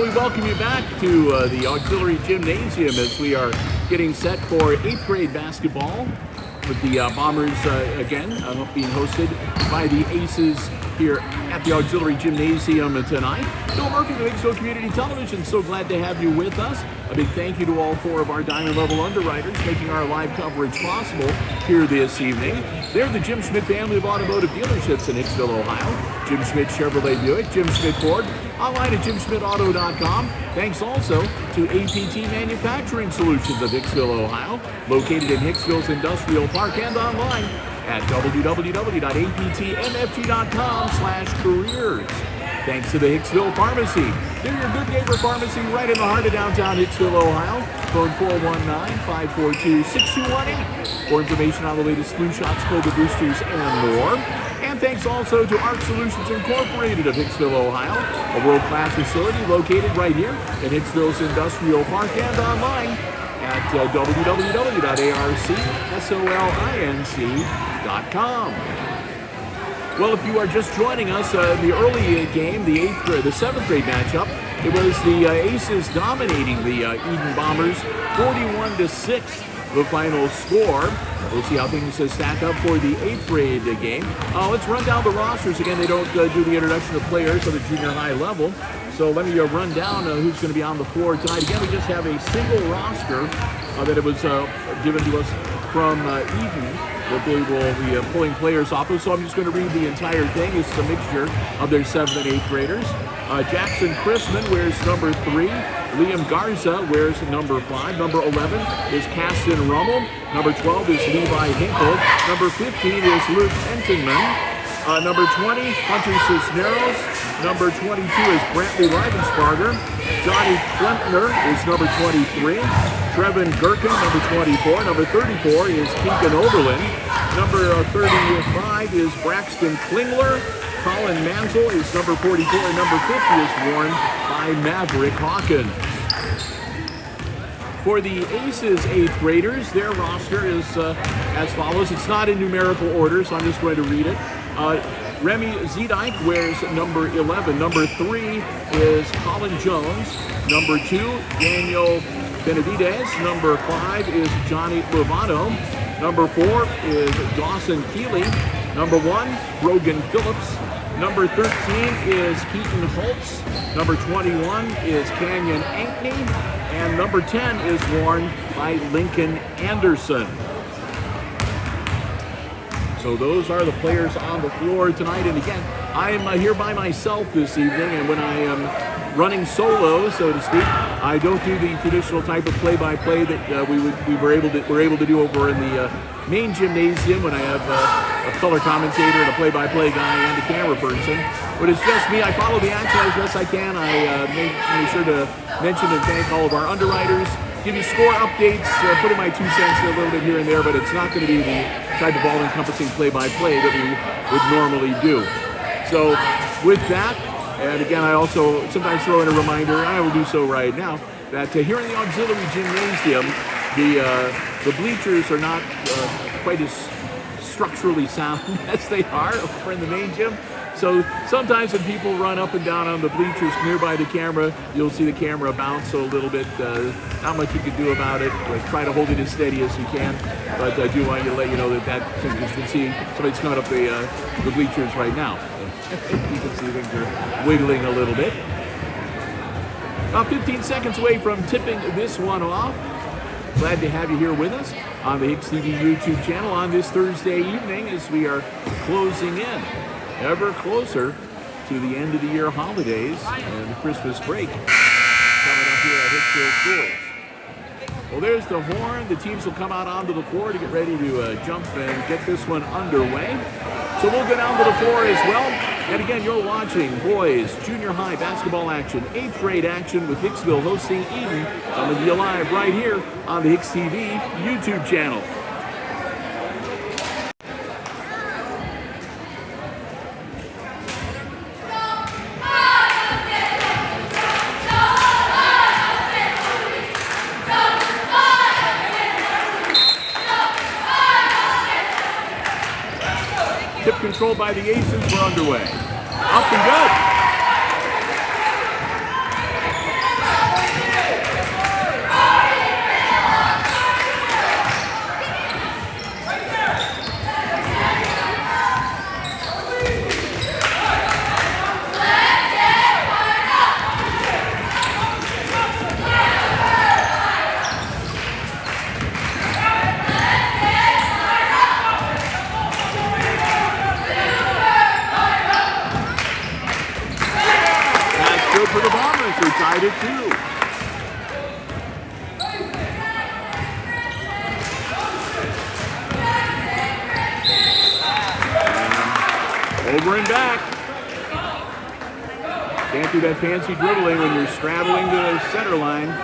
we welcome you back to the Auxiliary Gymnasium as we are getting set for 8th grade basketball with the Bombers again being hosted by the Aces here at the Auxiliary Gymnasium tonight. Bill Murphy of Hicksville Community Television, so glad to have you with us. A big thank you to all 4 of our Diamond Level underwriters making our live coverage possible here this evening. They're the Jim Schmidt family of automotive dealerships in Hicksville, Ohio. Jim Schmidt Chevrolet Buick, Jim Schmidt Ford, online at jimschmidtauto.com. Thanks also to APT Manufacturing Solutions of Hicksville, Ohio, located in Hicksville's Industrial Park and online at www.aptmfg.com/careers. Thanks to the Hicksville Pharmacy. They're your good neighbor pharmacy right in the heart of downtown Hicksville, Ohio. Phone 419-542-6218 for information on the latest flu shots, COVID boosters, and more. And thanks also to ARC Solutions Incorporated of Hicksville, Ohio, a world-class facility located right here in Hicksville's Industrial Park and online at www.arcsolinc.com. Well, if you are just joining us, the early game, the 7th grade matchup, it was the Aces dominating the Edon Bombers, 41-6, the final score. We'll see how things stack up for the 8th grade game. Let's run down the rosters again. They don't do the introduction of players at the junior high level. So let me run down who's going to be on the floor tonight. Again, we just have a single roster that it was given to us from Edon that they will be pulling players off of. So I'm just going to read the entire thing. It's a mixture of their 7th and 8th graders. Jackson Chrisman wears number 3. Liam Garza wears number 5. Number 11 is Caston Rummel. Number 12 is Levi Hinkle. Number 15 is Luke Entenman. Number 20, Hunter Cisneros. Number 22 is Brantley Leibensparger. Johnny Klempner is number 23. Trevin Gherkin, number 24. Number 34 is Keegan Oberlin. Number 35 is Braxton Klingler. Colin Mansell is number 44. And number 50 is worn by Maverick Hawkins. For the Aces 8th graders, their roster is as follows. It's not in numerical order, so I'm just going to read it. Remy Zedike wears number 11. Number 3 is Colin Jones. Number 2, Daniel Benavides. Number 5 is Johnny Lovato. Number 4 is Dawson Keeley. Number 1, Brogan Phillips. Number 13 is Keaton Holtz. Number 21 is Canyon Ankney. And number 10 is worn by Lincoln Anderson. So those are the players on the floor tonight. And again, I am here by myself this evening. And when I am running solo, so to speak, I don't do the traditional type of play-by-play that we're able to do over in the main gymnasium when I have a color commentator and a play-by-play guy and a camera person. But it's just me. I follow the action as best I can. I make sure to mention and thank all of our underwriters. Give you score updates, put in my 2 cents a little bit here and there, but it's not going to be the type of all-encompassing play-by-play that we would normally do. So with that, and again, I also sometimes throw in a reminder, and I will do so right now, that here in the Auxiliary Gymnasium, the bleachers are not quite as structurally sound as they are over in the main gym. So sometimes when people run up and down on the bleachers nearby the camera, you'll see the camera bounce a little bit. Not much you can do about it. Try to hold it as steady as you can. But I do want to let you know that you can see somebody's coming up the bleachers right now. You can see things are wiggling a little bit. About 15 seconds away from tipping this one off. Glad to have you here with us on the HIX-TV YouTube channel on this Thursday evening as we are closing in ever closer to the end of the year holidays and the Christmas break coming up here at Hicksville Schools. Well, there's the horn. The teams will come out onto the floor to get ready to jump and get this one underway. So we'll go down to the floor as well. And again, you're watching boys junior high basketball action, 8th grade action with Hicksville hosting Edon, coming to you live right here on the HIX-TV YouTube channel. Tip controlled by the Aces. We're underway. Up and good. 2. Over and back. Can't do that fancy dribbling when you're straddling the center line.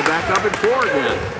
Back up at 4 again.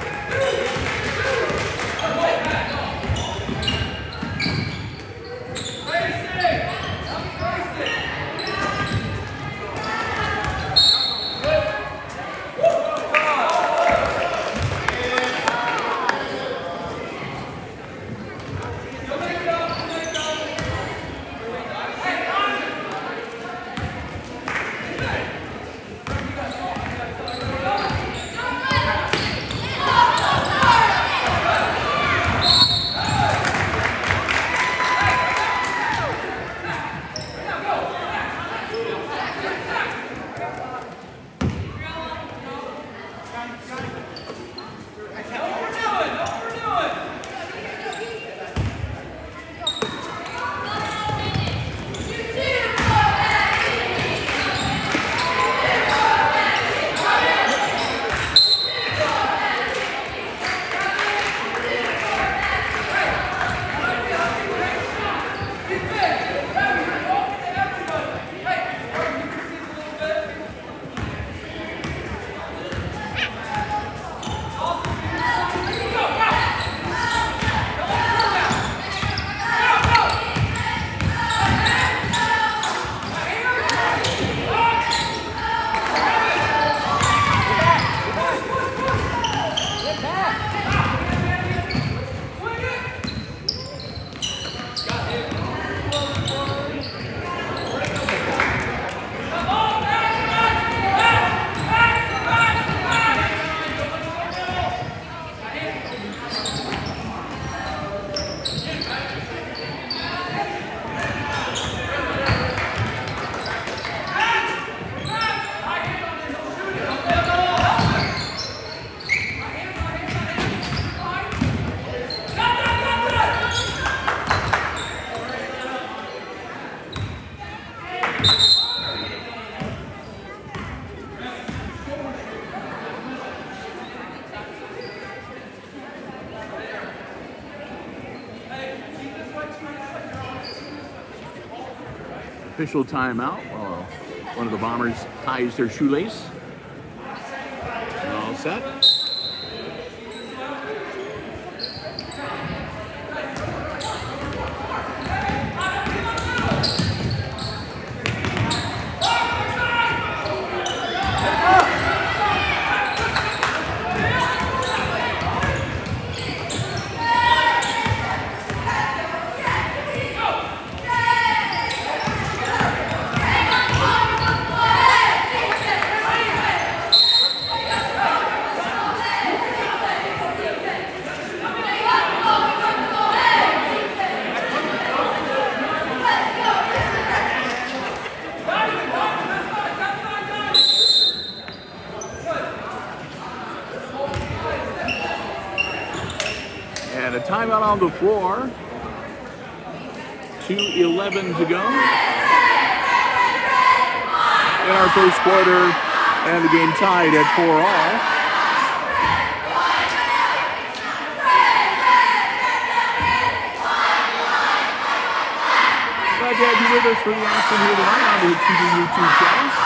Official timeout while one of the Bombers ties their shoelace. All set. And a timeout on the floor. 2:11 to go in our first quarter, and the game tied at 4-all. Glad to have you with us for the action here tonight on the HIX-TV YouTube channel.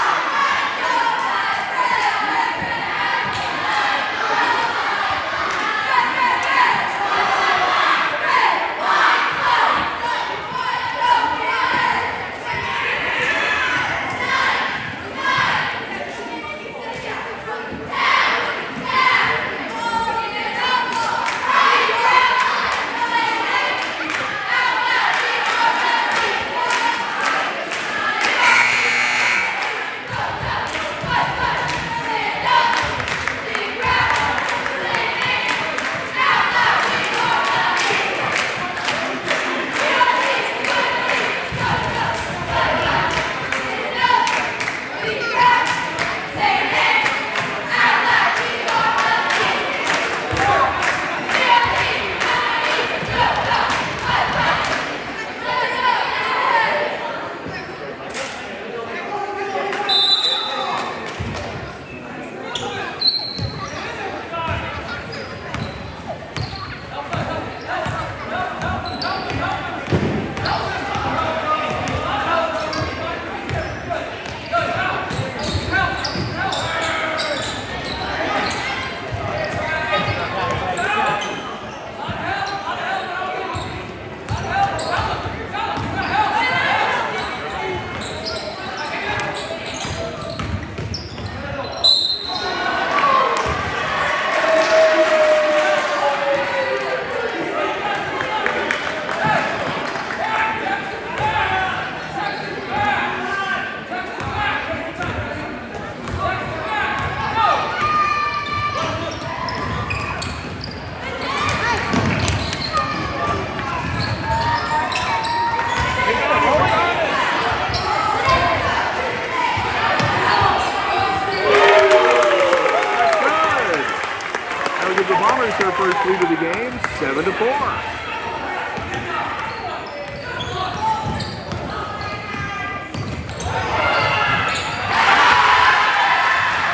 Their first lead of the game, 7-4.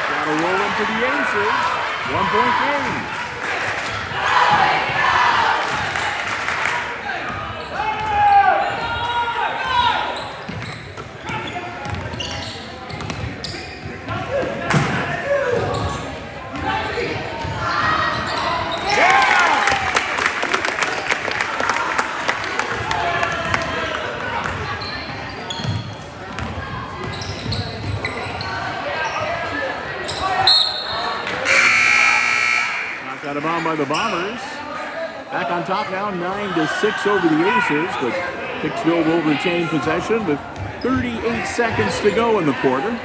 Got a roll into the Aces. 1-point game. Got a bomb by the Bombers. Back on top now, 9-6 over the Aces, but Hicksville will retain possession with 38 seconds to go in the quarter.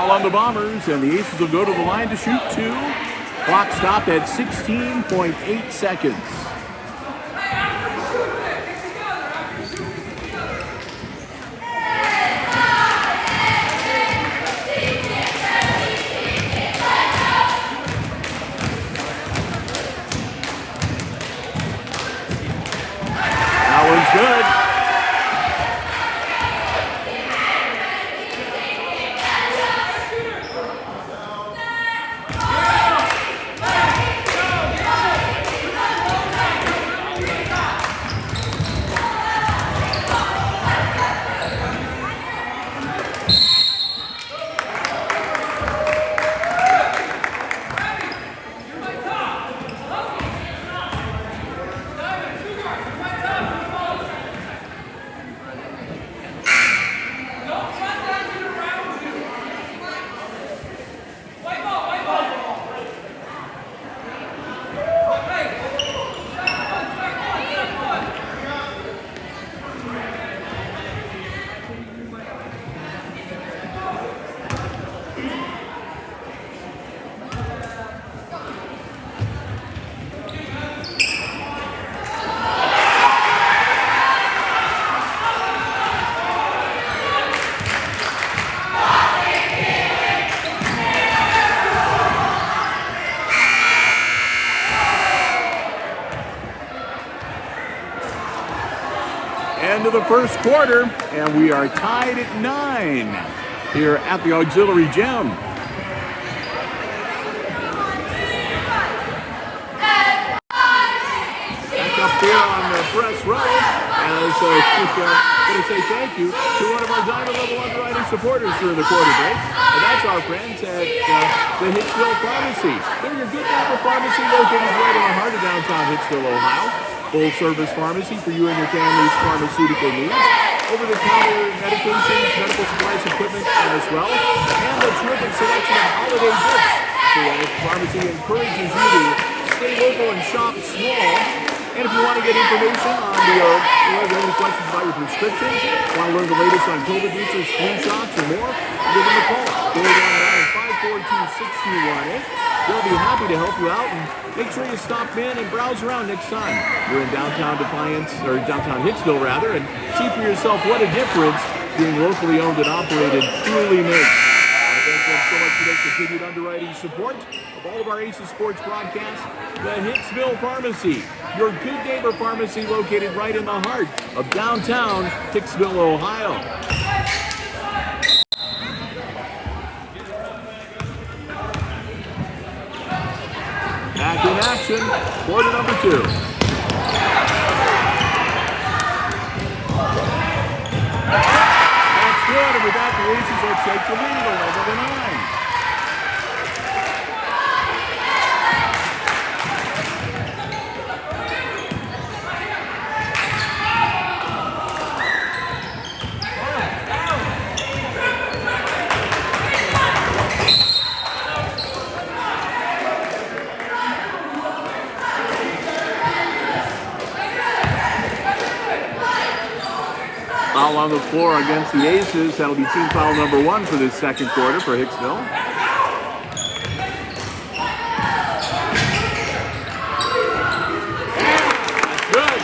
On the Bombers, and the Aces will go to the line to shoot two. Clock stopped at 16.8 seconds. That one's good. into the first quarter, and we are tied at 9 here at the auxiliary gym. Back up here on the press row, as we're going to say thank you to one of our diamond level underwriting supporters during the quarter break, and that's our friends at the Hicksville Pharmacy. They're your good neighbor pharmacy located right in the heart of downtown Hicksville, Ohio. Full-service pharmacy for you and your family's pharmaceutical needs. Over-the-counter medications, medical supplies, equipment as well, and a terrific selection of holiday gifts. So the pharmacy encourages you to stay local and shop small. And if you want to get information on any questions about your prescriptions, want to learn the latest on COVID boosters, flu shots, or more, give them a call. 419-542-6218. They'll be happy to help you out, and make sure you stop in and browse around next time you're in downtown downtown Hicksville rather, and see for yourself what a difference being locally owned and operated truly makes. Thank you so much for their continued underwriting support of all of our Aces Sports broadcasts. The Hicksville Pharmacy, your good neighbor pharmacy located right in the heart of downtown Hicksville, Ohio. Back in action, quarter number 2. That's good, and with that, the Aces will take the lead, 11-9. Foul on the floor against the Aces. That'll be team foul number 1 for this second quarter for Hicksville. That's good.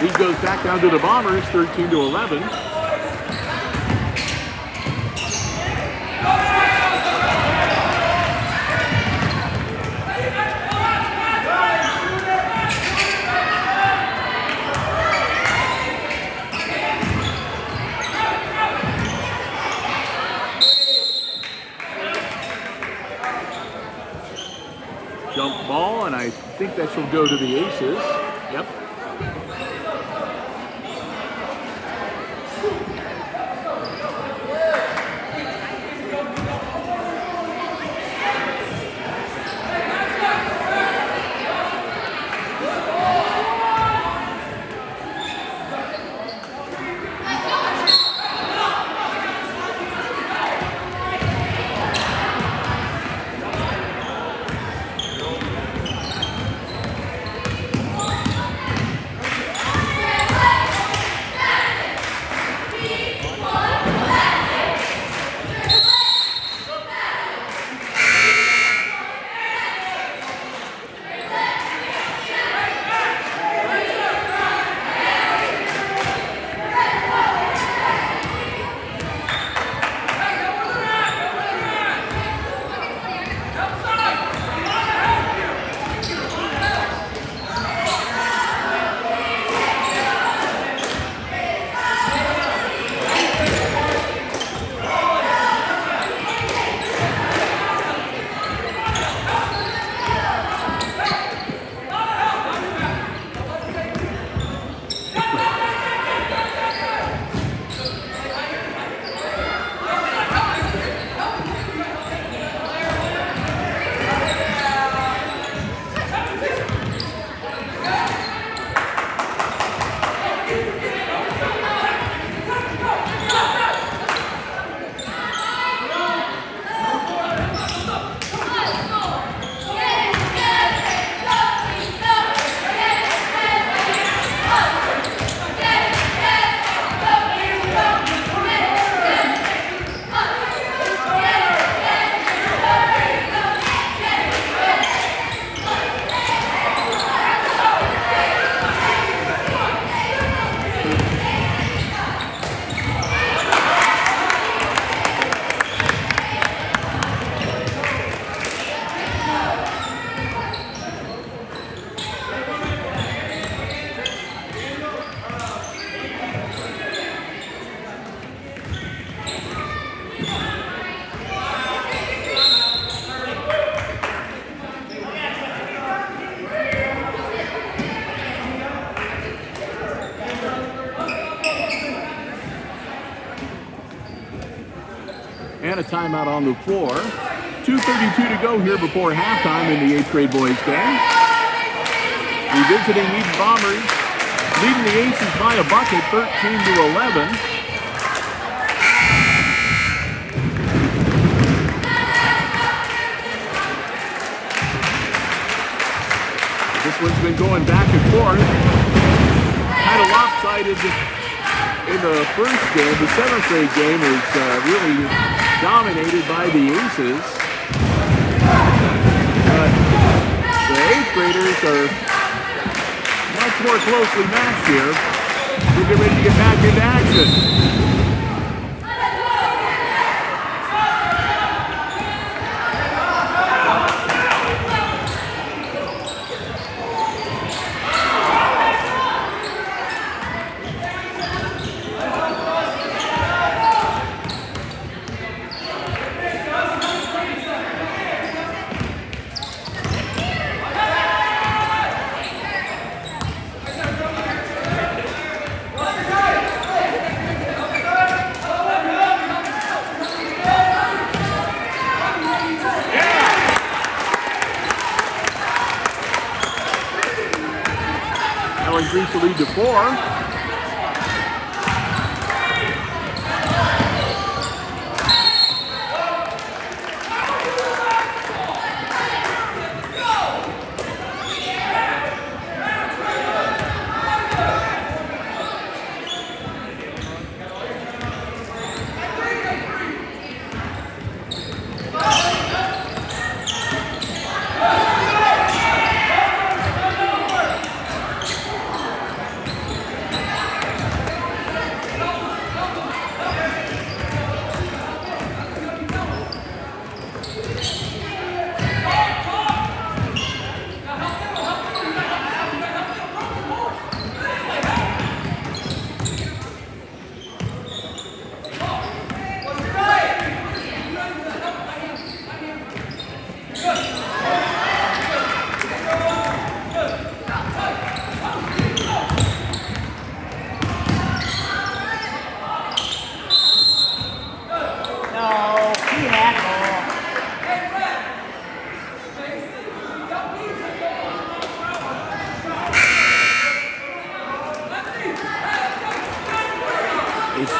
Lead goes back down to the Bombers, 13-11. Jump ball, and I think that shall go to the Aces. Yep. and a timeout on the floor. 2:32 to go here before halftime in the 8th grade boys game. Revisiting Edon Bombers, leading the Aces by a bucket, 13-11. This one's been going back and forth. Kind of lopsided in the first game. The 7th grade game was really dominated by the Aces. But the 8th graders are much more closely matched here. We'll get ready to get back into action. Increase the lead to 4.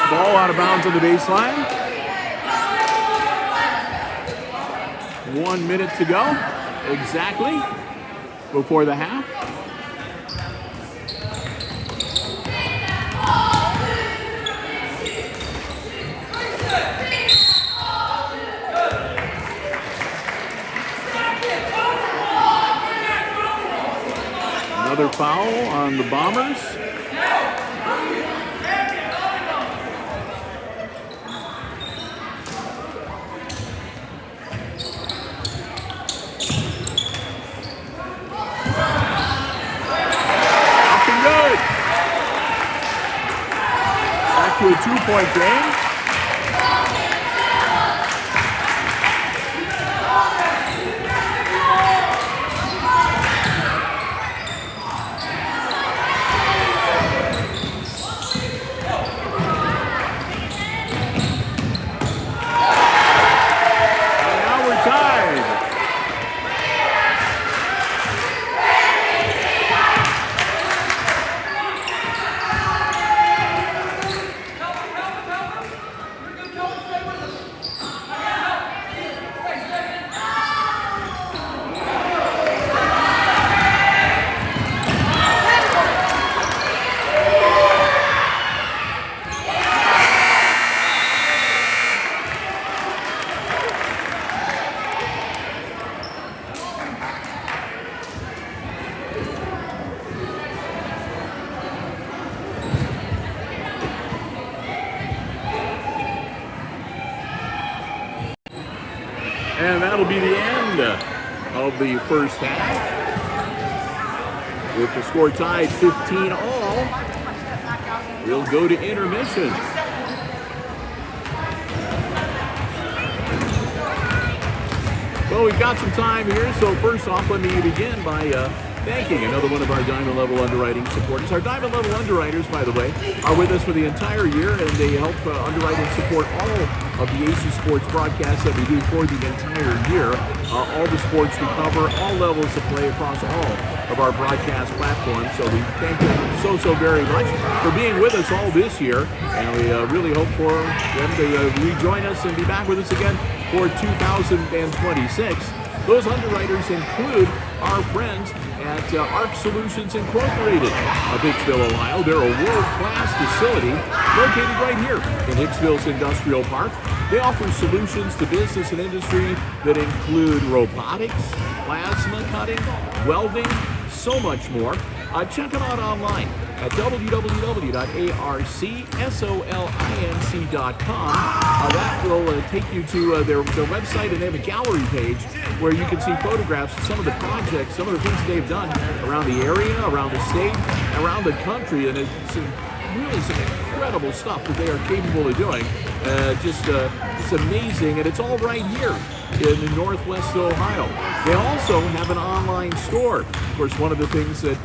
Ball out of bounds on the baseline. 1 minute to go, exactly, before the half. Another foul on the Bombers. To a 2-point game. And now we're tied. And that'll be the end of the first half. With the score tied 15 all, we'll go to intermission. Well, we've got some time here, so first off, let me begin by thanking another one of our Diamond Level underwriting supporters. Our Diamond Level underwriters, by the way, are with us for the entire year, and they help underwrite and support all of the Aces Sports broadcasts that we do for the entire year. All the sports we cover, all levels of play across all of our broadcast platforms. So we thank them so very much for being with us all this year, and we really hope for them to rejoin us and be back with us again for 2026. Those underwriters include our friends at ARC Solutions Incorporated of Hicksville, Ohio. They're a world-class facility located right here in Hicksville's Industrial Park. They offer solutions to business and industry that include robotics, plasma cutting, welding, so much more. Check them out online at www.arcsolinc.com. That will take you to their website, and they have a gallery page where you can see photographs of some of the projects, some of the things they've done around the area, around the state, around the country, and it's really some incredible stuff that they are capable of doing. It's amazing, and it's all right here in Northwest Ohio. They also have an online store. Of course, one of the things that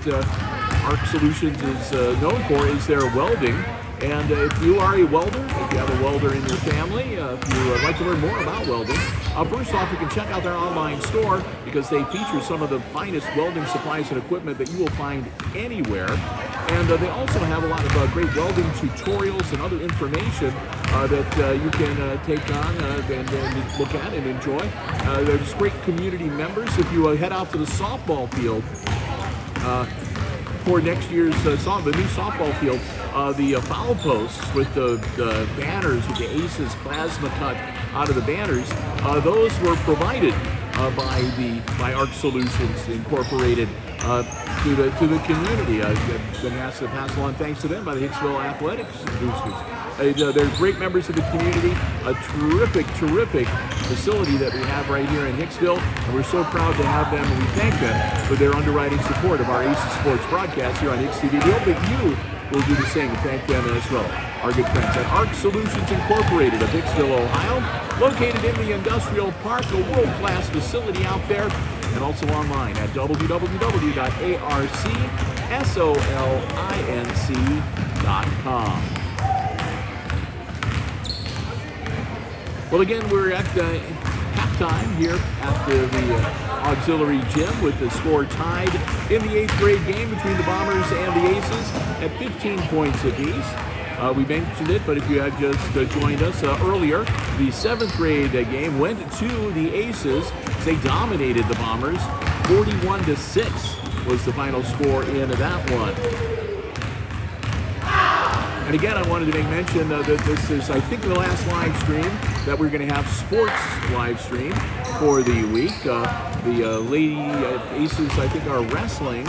ARC Solutions is known for is their welding. And if you are a welder, if you have a welder in your family, if you would like to learn more about welding, first off, you can check out their online store because they feature some of the finest welding supplies and equipment that you will find anywhere. And they also have a lot of great welding tutorials and other information that you can take on and look at and enjoy. There's great community members. If you head out to the softball field, for next year's the new softball field, the foul posts with the banners with the Aces plasma cut out of the banners, those were provided by ARC Solutions Incorporated to the community. Been asked to pass along thanks to them by the Hicksville Athletics Boosters. They're great members of the community, a terrific facility that we have right here in Hicksville, and we're so proud to have them, and we thank them for their underwriting support of our Aces Sports broadcast here on HIX-TV. We hope that you will do the same and thank them as well. Our good friends at ARC Solutions Incorporated of Hicksville, Ohio, located in the Industrial Park, a world-class facility out there, and also online at www.arcsolinc.com. Well, again, we're at halftime here at the auxiliary gym with the score tied in the 8th grade game between the Bombers and the Aces at 15 points apiece. We mentioned it, but if you had just joined us earlier, the 7th grade game went to the Aces. They dominated the Bombers. 41-6 was the final score in that one. And again, I wanted to make mention that this is, I think, the last live stream that we're going to have sports live stream for the week. The Lady Aces, I think, are wrestling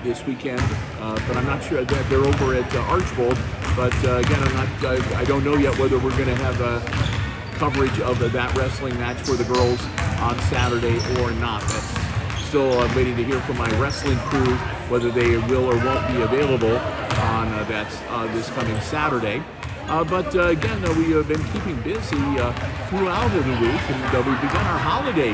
this weekend, but I'm not sure that they're over at Archbold. But again, I don't know yet whether we're going to have coverage of that wrestling match for the girls on Saturday or not. That's still waiting to hear from my wrestling crew whether they will or won't be available on this coming Saturday. But again, we have been keeping busy throughout the week, and we've begun our holiday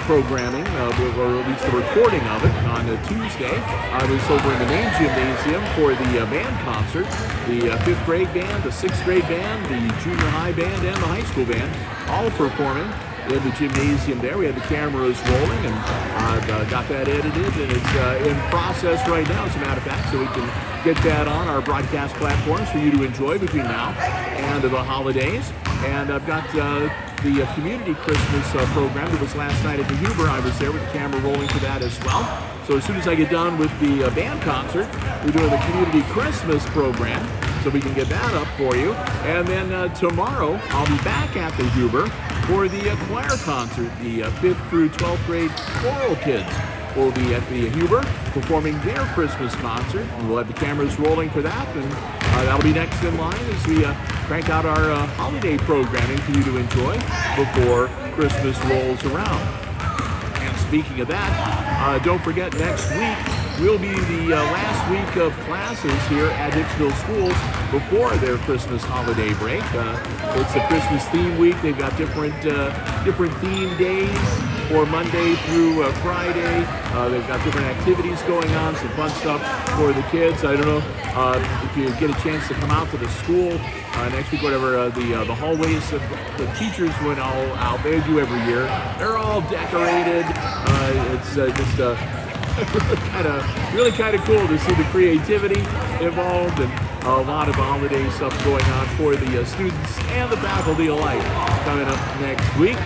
programming, or at least the recording of it, on Tuesday. I was over in the main gymnasium for the band concert. The 5th grade band, the 6th grade band, the junior high band, and the high school band all performing in the gymnasium there. We had the cameras rolling, and I've got that edited, and it's in process right now, as a matter of fact, so we can get that on our broadcast platforms for you to enjoy between now and the holidays. And I've got the community Christmas program that was last night at the Huber. I was there with the camera rolling for that as well. So as soon as I get done with the band concert, we're doing the community Christmas program, so we can get that up for you. And then tomorrow, I'll be back at the Huber for the choir concert. The 5th through 12th grade choral kids will be at the Huber performing their Christmas concert. And we'll have the cameras rolling for that, and that'll be next in line as we crank out our holiday programming for you to enjoy before Christmas rolls around. And speaking of that, don't forget next week will be the last week of classes here at Hicksville schools before their Christmas holiday break. It's a Christmas theme week. They've got different theme days for Monday through Friday. They've got different activities going on, some fun stuff for the kids. I don't know if you get a chance to come out to the school next week, whatever, the hallways of the teachers went all out. They do every year. They're all decorated. It's just really kind of cool to see the creativity involved and a lot of holiday stuff going on for the students and the faculty alike coming up next week.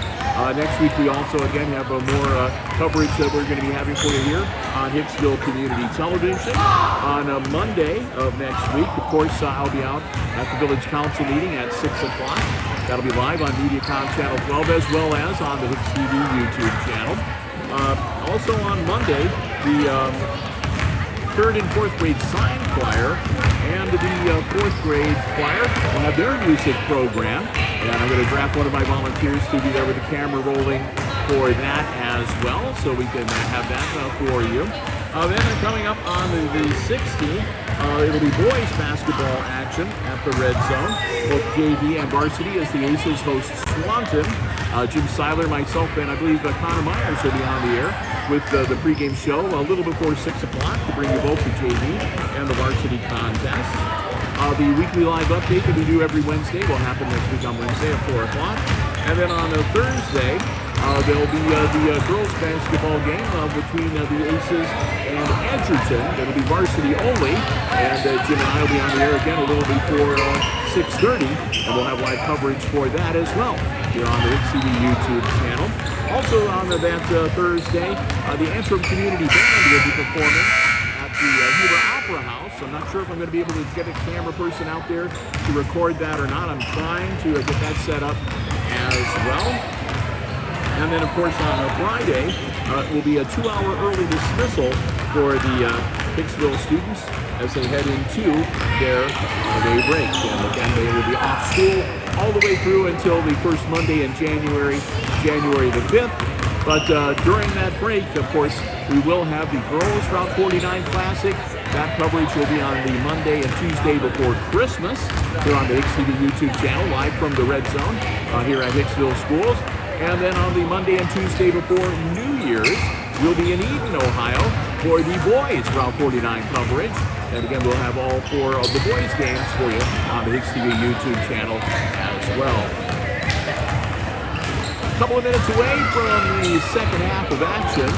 Next week we also again have more coverage that we're going to be having for you here on Hicksville Community Television. On Monday of next week, of course, I'll be out at the Village Council meeting at 6 o'clock. That'll be live on MediaCom Channel 12 as well as on the HIX-TV YouTube channel. Also on Monday, the 3rd and 4th grade sign choir and the 4th grade choir will have their music program. And I'm going to draft one of my volunteers to be there with the camera rolling for that as well, so we can have that for you. Then coming up on the 16th, it'll be boys basketball action at the Red Zone. Both JV and varsity as the Aces host Swanton. Jim Seiler, myself, and I believe Connor Myers will be on the air with the pregame show a little before 6 o'clock to bring you both the JV and the varsity contest. The weekly live update that we do every Wednesday will happen next week on Wednesday at 4 o'clock. And then on Thursday, there'll be the girls basketball game between the Aces and Edgerton. That'll be varsity only. And Jim and I will be on the air again a little before 6:30. And we'll have live coverage for that as well here on the HIX-TV YouTube channel. Also on that Thursday, the Antrim Community Band will be performing at the Huber Opera House. I'm not sure if I'm going to be able to get a camera person out there to record that or not. I'm trying to get that set up as well. And then, of course, on Friday, it will be a 2-hour early dismissal for the Hicksville students as they head into their holiday break. And again, they will be off school all the way through until the first Monday in January the 5th. But during that break, of course, we will have the Girls Route 49 Classic. That coverage will be on the Monday and Tuesday before Christmas here on the HIX-TV YouTube channel, live from the Red Zone here at Hicksville Schools. And then on the Monday and Tuesday before New Year's, we'll be in Edon, Ohio for the Boys Route 49 coverage. And again, we'll have all 4 of the boys games for you on the HIX-TV YouTube channel as well. A couple of minutes away from the second half of action,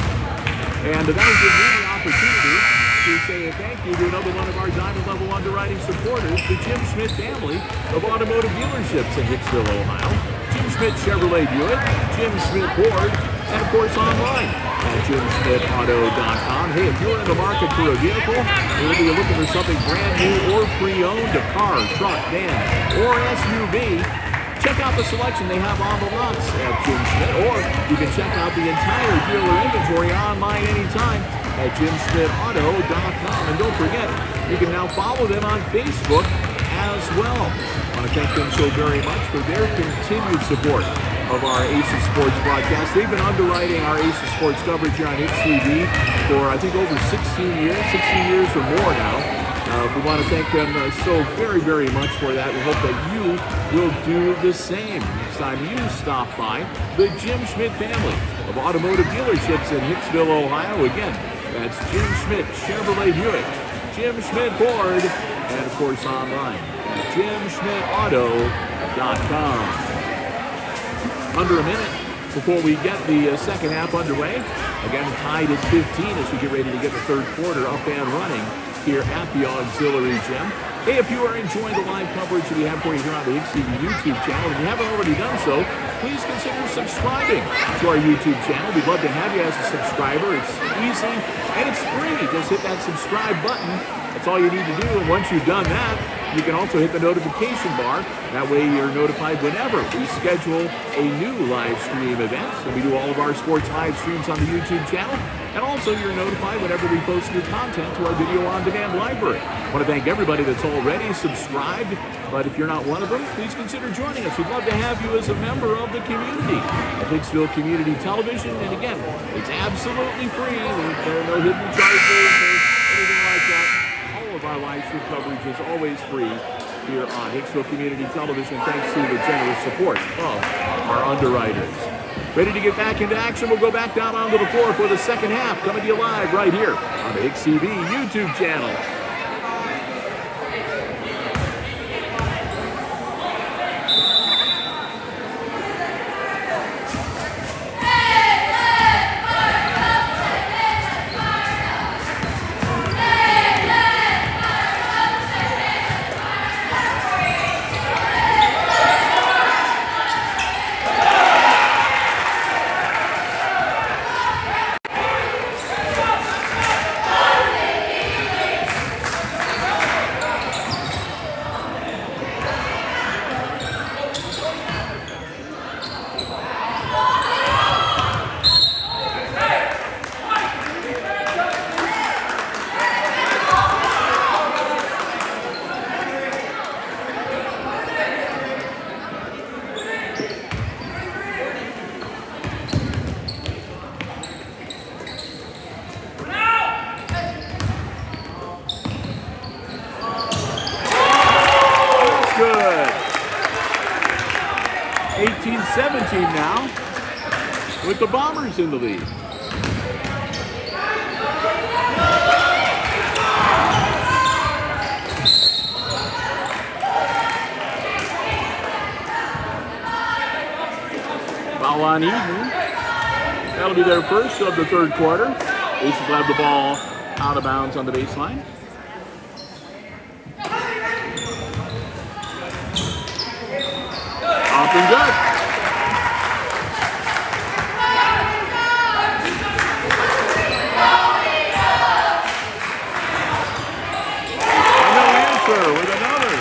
and that will give me the opportunity to say a thank you to another one of our Diamond Level underwriting supporters, the Jim Schmidt family of automotive dealerships in Hicksville, Ohio. Jim Schmidt Chevrolet Buick, Jim Schmidt Ford, and of course online at JimSchmidtAuto.com. Hey, if you're in the market for a vehicle, or if you're looking for something brand new or pre-owned, a car, truck, van, or SUV, check out the selection they have on the lots at Jim Schmidt, or you can check out the entire dealer inventory online anytime at JimSchmidtAuto.com. And don't forget, you can now follow them on Facebook as well. I want to thank them so very much for their continued support of our Aces Sports broadcast. They've been underwriting our Aces Sports coverage here on HIX-TV for, I think, over 16 years or more now. We want to thank them so very, very much for that. We hope that you will do the same next time you stop by the Jim Schmidt family of automotive dealerships in Hicksville, Ohio. Again, that's Jim Schmidt Chevrolet Buick, Jim Schmidt Ford, and of course online at JimSchmidtAuto.com. Under a minute before we get the second half underway. Again, tied at 15 as we get ready to get the third quarter up and running here at the Auxiliary Gym. Hey, if you are enjoying the live coverage that we have for you here on the HIX-TV YouTube channel, if you haven't already done so, please consider subscribing to our YouTube channel. We'd love to have you as a subscriber. It's easy and it's free. Just hit that subscribe button. That's all you need to do. And once you've done that, you can also hit the notification bar. That way you're notified whenever we schedule a new live stream event. And we do all of our sports live streams on the YouTube channel. And also you're notified whenever we post new content to our video on demand library. I want to thank everybody that's already subscribed. But if you're not one of them, please consider joining us. We'd love to have you as a member of the community at Hicksville Community Television. And again, it's absolutely free. There are no hidden charges, no that, all of our live stream coverage is always free here on Hicksville Community Television, thanks to the generous support of our underwriters. Ready to get back into action? We'll go back down onto the floor for the second half, coming to you live right here on the HIX-TV YouTube channel. Good. 18-17 now, with the Bombers in the lead. Foul on Edon. That'll be their first of the third quarter. Aces will have the ball out of bounds on the baseline. Up and good. And no answer with another.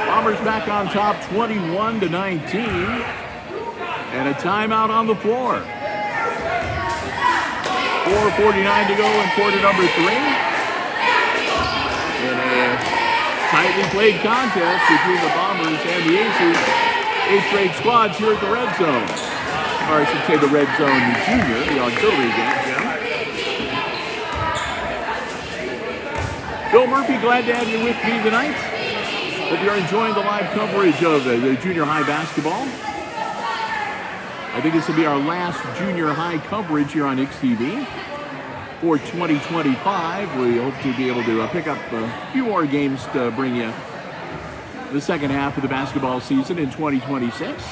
Bombers back on top 21-19. And a timeout on the floor. 4:49 to go in quarter number 3. In a tightly played contest between the Bombers and the Aces. 8th grade squads here at the Red Zone. Or I should say the Red Zone Junior, the auxiliary game. Bill Murphy, glad to have you with me tonight. Hope you're enjoying the live coverage of the junior high basketball. I think this will be our last junior high coverage here on HIX-TV for 2025. We hope to be able to pick up a few more games to bring you the second half of the basketball season in 2026.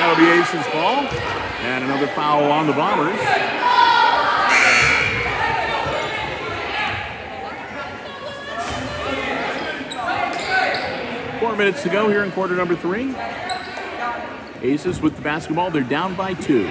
That'll be Ace's ball. And another foul on the Bombers. Four minutes to go here in quarter number 3. Aces with the basketball. They're down by 2.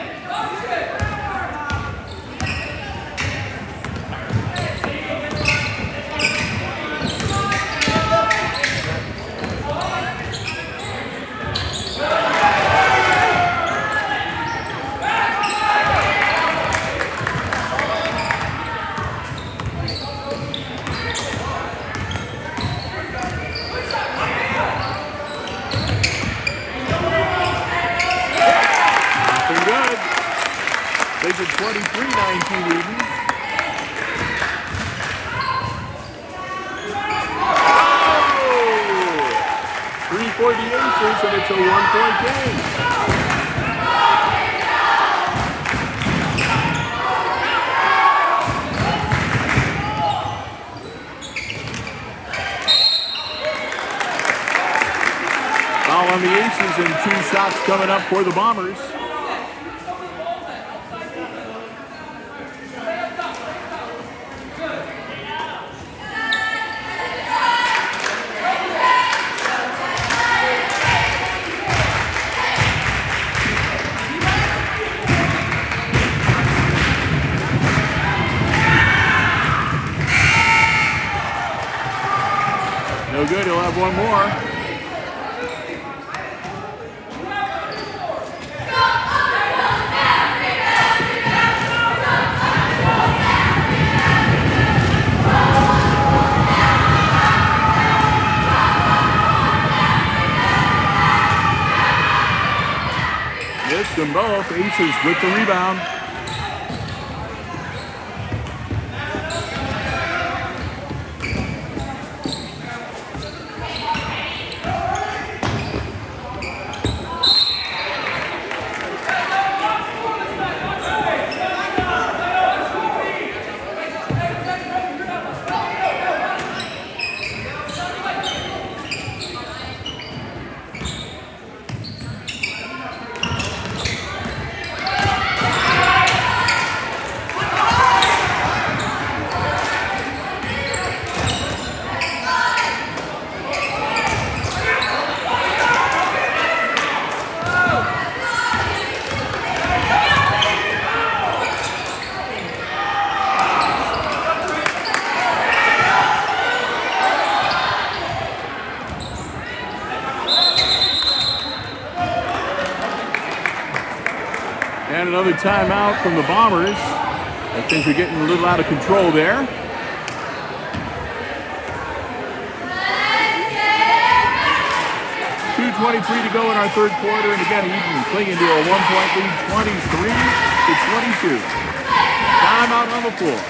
There's a 23-19 Eden. Oh! 3 for the Aces, and it's a 1-point game. Foul on the Aces and 2 shots coming up for the Bombers. No good, he'll have one more. Missed them both. Aces with the rebound. And another timeout from the Bombers. I think they're getting a little out of control there. .2:23 to go in our third quarter. And again, Edon clinging to a 1-point lead, 23-22. Timeout on the floor.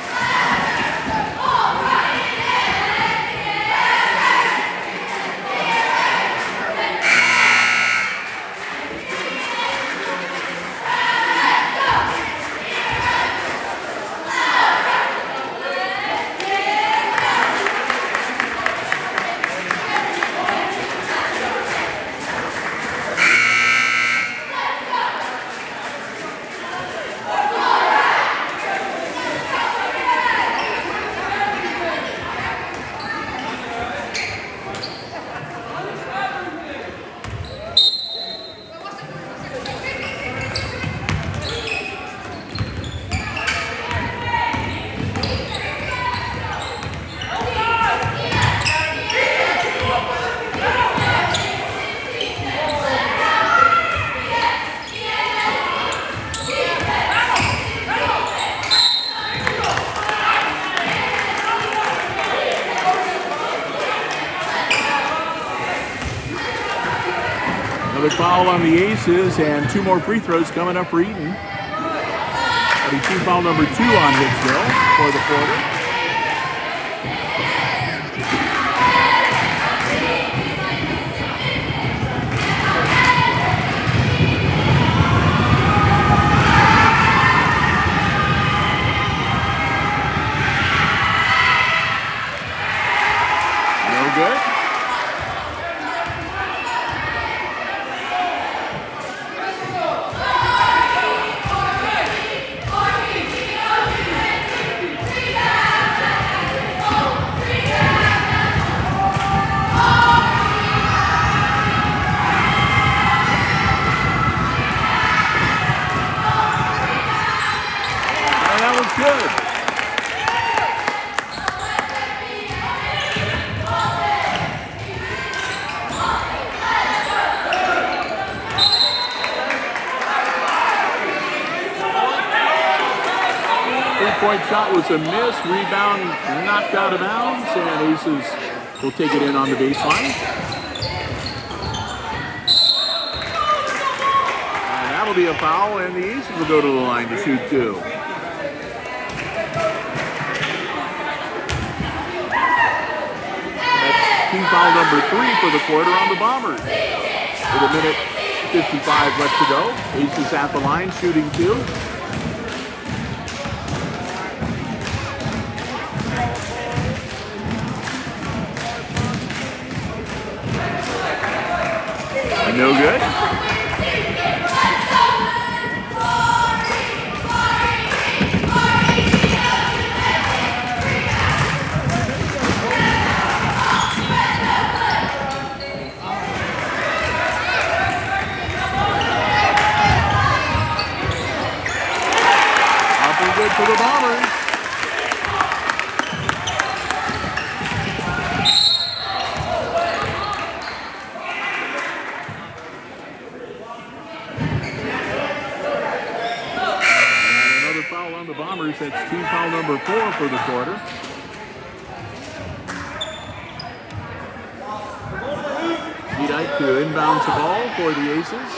Another foul on the Aces and 2 more free throws coming up for Edon. That'll be team foul number 2 on Hicksville for the quarter. No good. good. Three-point shot was a miss. Rebound knocked out of bounds, and Aces will take it in on the baseline. And that'll be a foul, and the Aces will go to the line to shoot two. That's team foul number 3 for the quarter on the Bombers. With a minute 55 left to go. Aces at the line, shooting two. No good. Up and good for the Bombers. That's team foul number 4 for the quarter. Edon to inbounds the ball for the Aces.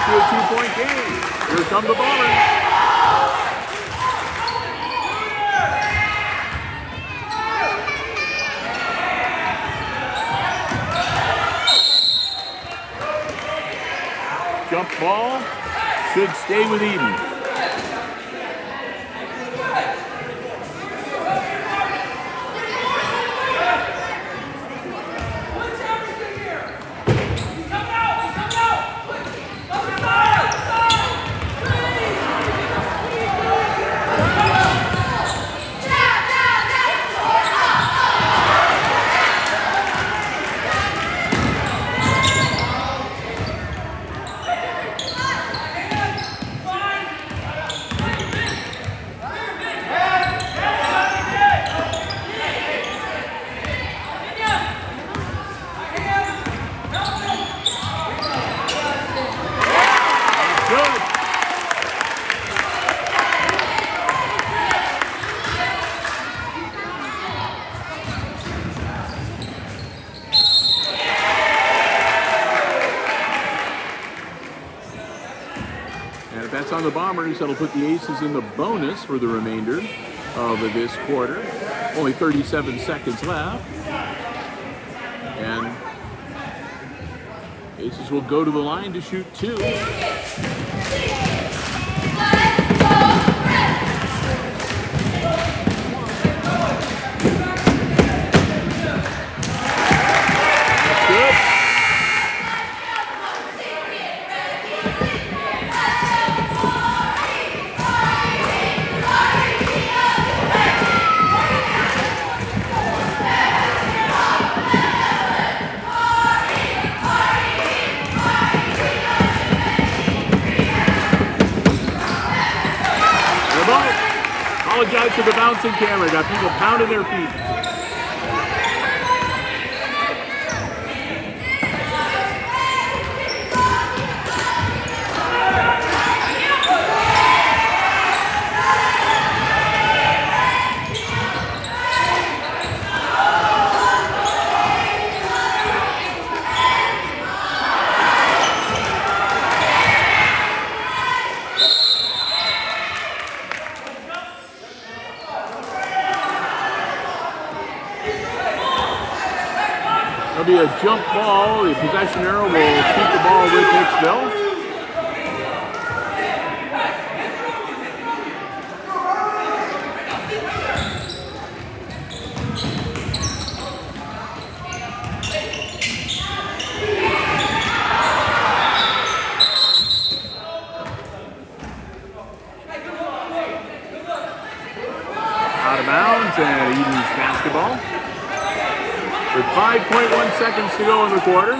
A 2-point game. Here come the Bombers. Jump ball should stay with Edon. And if that's on the Bombers, that'll put the Aces in the bonus for the remainder of this quarter. Only 37 seconds left. And Aces will go to the line to shoot two. Apologize to the bouncing camera. Got people pounding their feet. There'll be a jump ball. The possession arrow will keep the ball with Hicksville. and Edon's basketball. With 5.1 seconds to go in the quarter.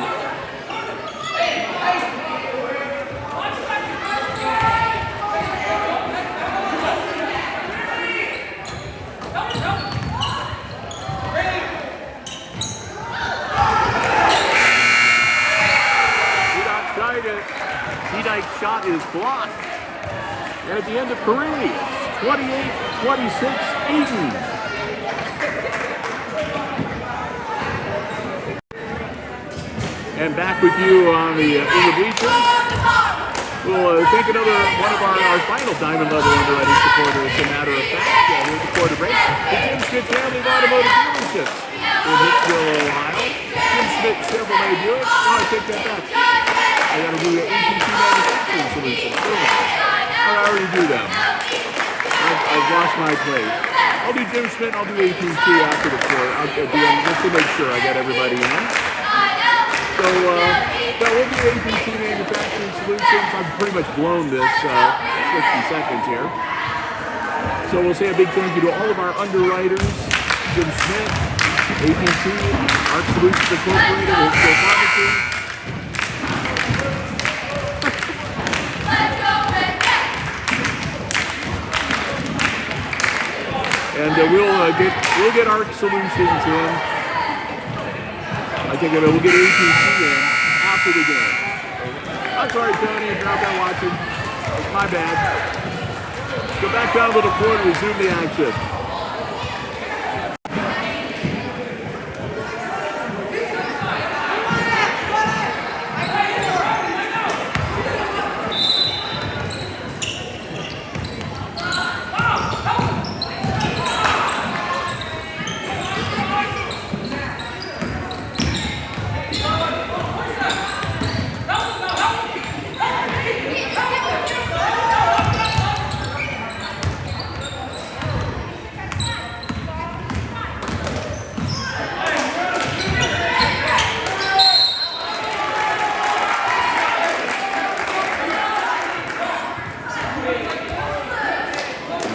Edon's shot is blocked. And at the end of 3, it's 28-26 Edon. And back with you on the in the bleachers. We'll take another one of our final diamond level underwriting supporters. As a matter of fact, here's the quarter break. The Jim Schmidt Family of Automotive Dealerships in Hicksville, Ohio. Jim Schmidt Chevrolet Buick. No, I take that back. I got to do the APC manufacturing solutions. I already do them. I've lost my place. I'll do Jim Schmidt. I'll do APC after the court. I'll do them just to make sure I got everybody in. So, that will be APC Manufacturing Solutions. I've pretty much blown this 60 seconds here. So we'll say a big thank you to all of our underwriters, Jim Schmidt, APC, Art Solutions Incorporated, Hicksville Pharmacy. And we'll get Art Solutions in. I think we'll get APC in after the game. I'm sorry, Tony, if you're out there watching. It's my bad. Let's go back down to the court and resume the action.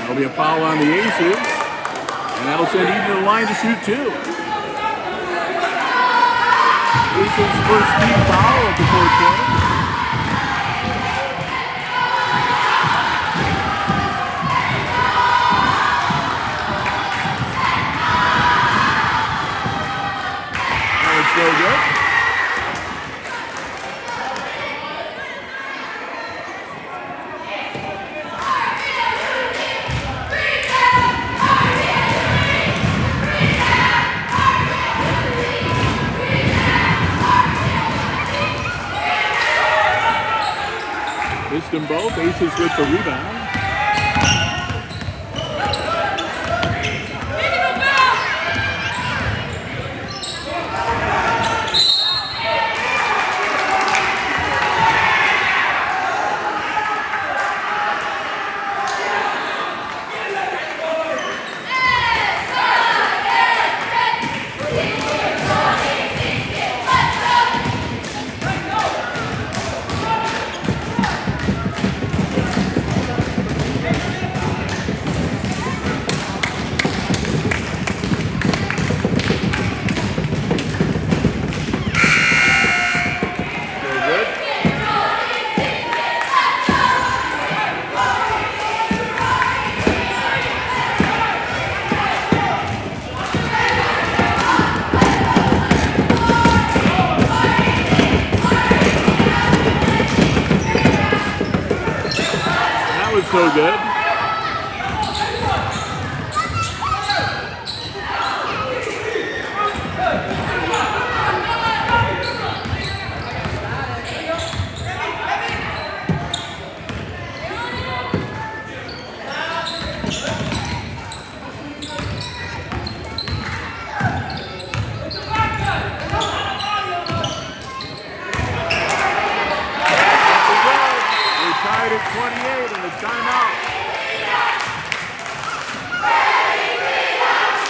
There'll be a foul on the Aces, and that'll send Edon to the line to shoot 2. Aces' first team foul at the fourth quarter. And it's no good. Missed them both. Aces with the rebound. So good. Tied at 28 and a timeout.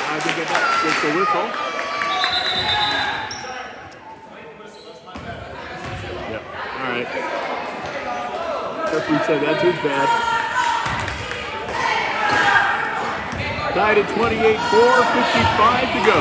I think that gets the whistle. Yep. All right. Referee said that's his bad. Tied at 28-4, 55 to go.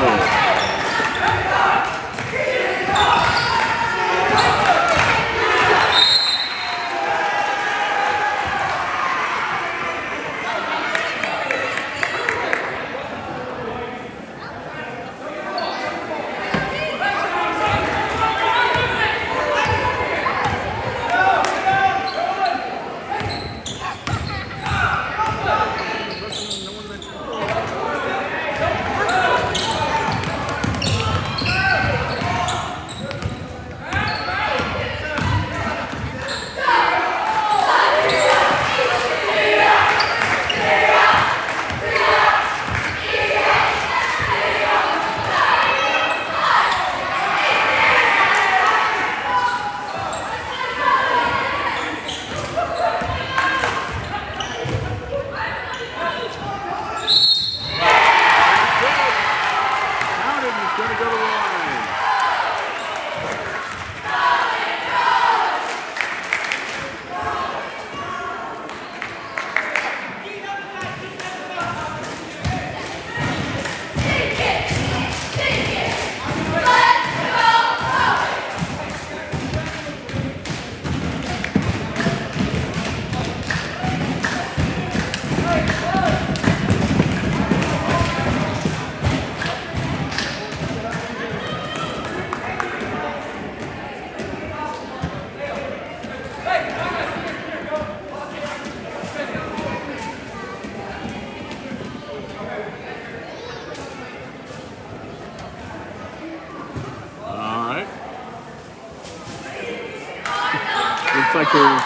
Looks like they're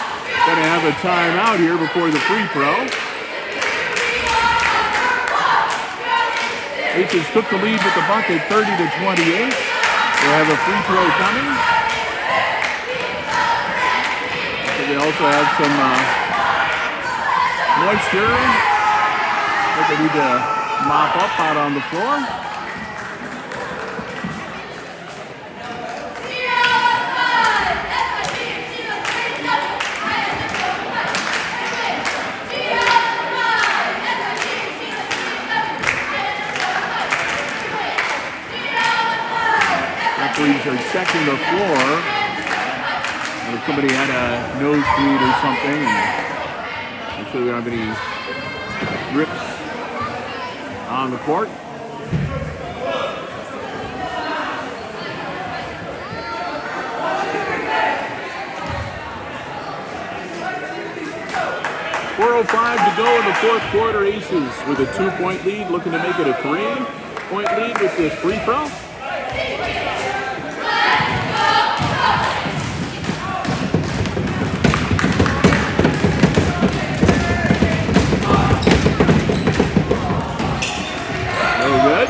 going to have a timeout here before the free throw. H's took the lead with the bucket, 30-28. They have a free throw coming. So they also have some moisture that they need to mop up out on the floor. Referees are checking the floor. If somebody had a nosebleed or something, and make sure they don't have any drips on the court. .405 to go in the fourth quarter. Aces with a 2-point lead, looking to make it a 3-point lead with this free throw. Good.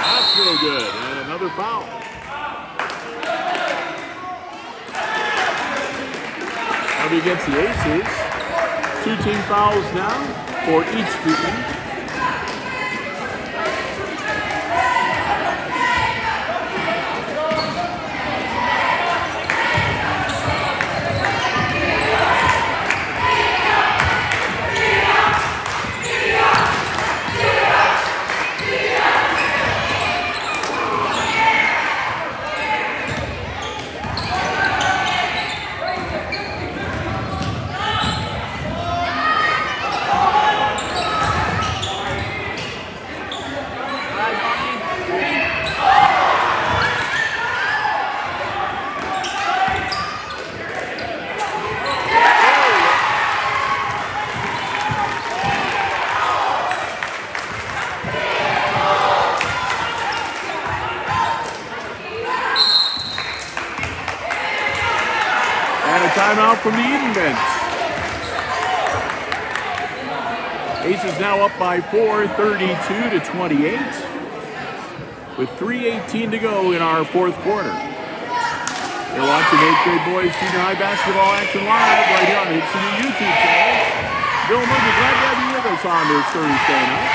That's no good. And another foul. That'll be against the Aces. 2 team fouls now for each team. Timeout from the Edon bench. Aces now up by 4, 32-28, with 3:18 to go in our fourth quarter. You're watching 8th grade boys junior high basketball action live right here on the HIX-TV YouTube channel. Bill Murphy, glad to have you with us on this Thursday night.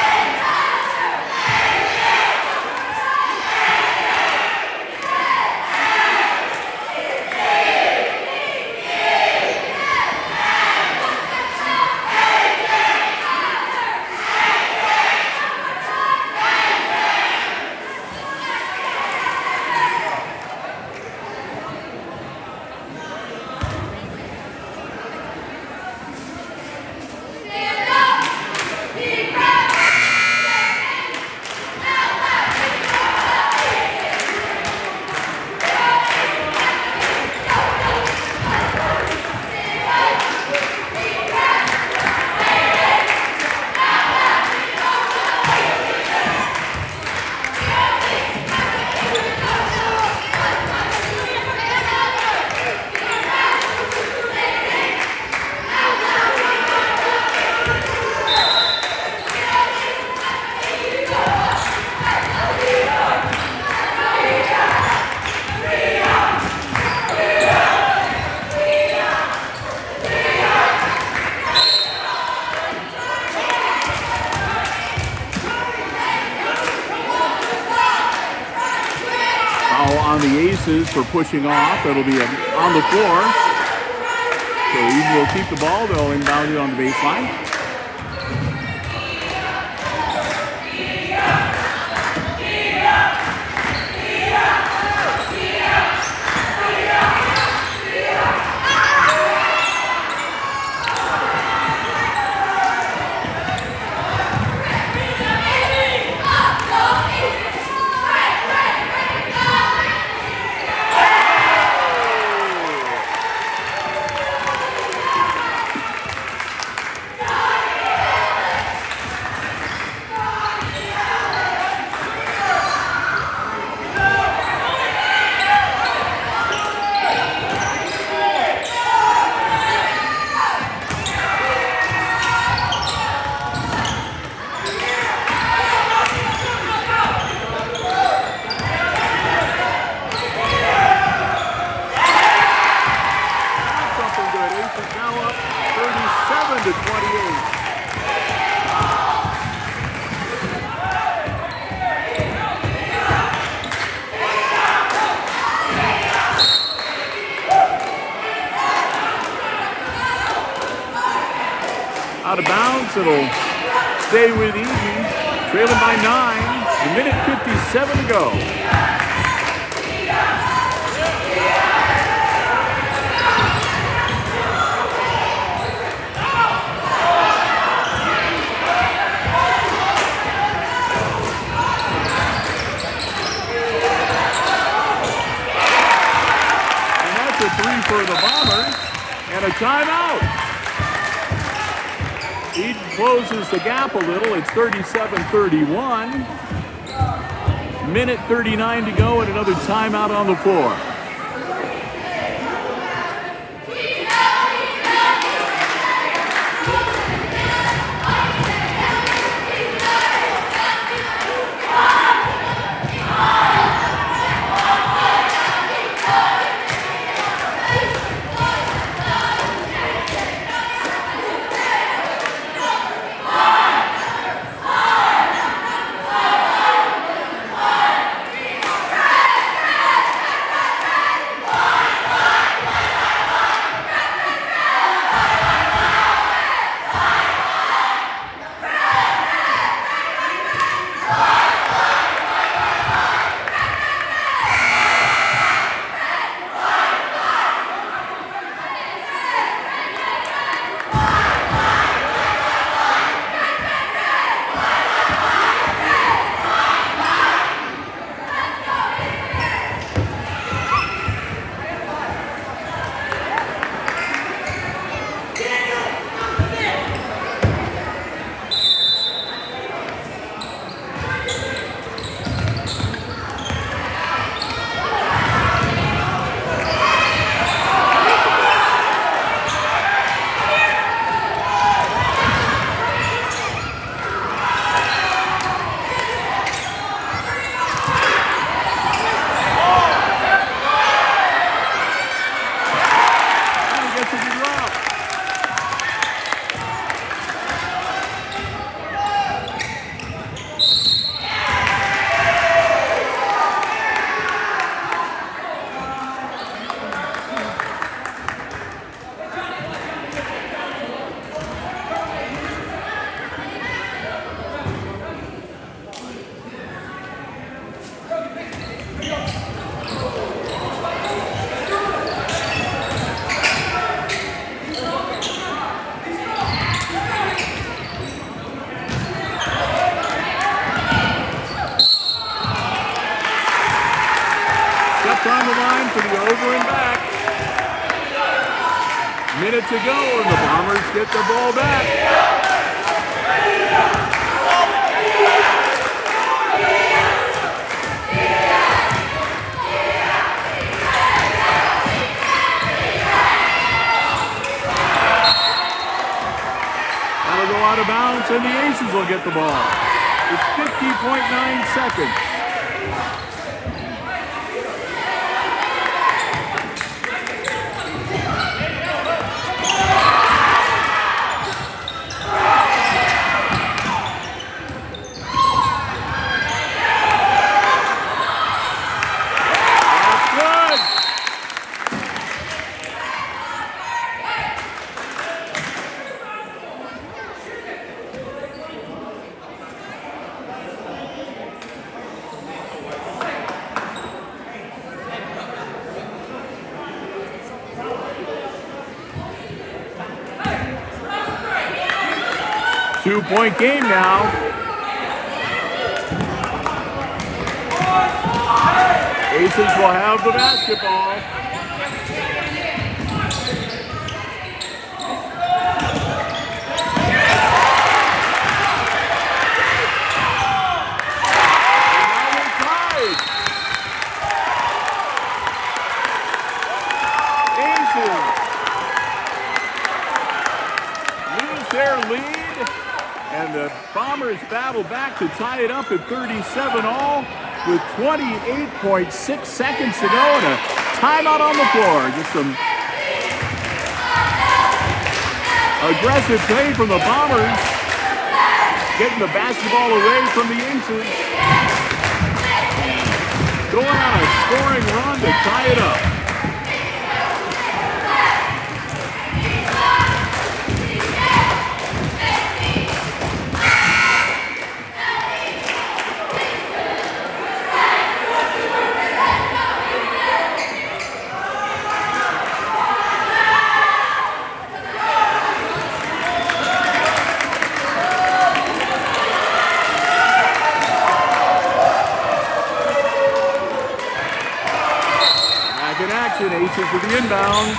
for pushing off. It'll be on the floor. So Edon will keep the ball. They'll inbound it on the baseline. Out of bounds, it'll stay with Edon, trailing by 9, a minute 57 to go. And that's a 3 for the Bombers, and a timeout. Edon closes the gap a little. It's 37-31. Minute 39 to go and another timeout on the floor. On the line for the over and back. Minute to go and the Bombers get the ball back. That'll go out of bounds and the Aces will get the ball. It's 50.9 seconds. That's good. 2-point game now. Aces will have the basketball. Their lead, and the Bombers battle back to tie it up at 37 all with 28.6 seconds to go and a timeout on the floor. Just some aggressive play from the Bombers, getting the basketball away from the Aces. Going on a scoring run to tie it up. Aces with the inbounds.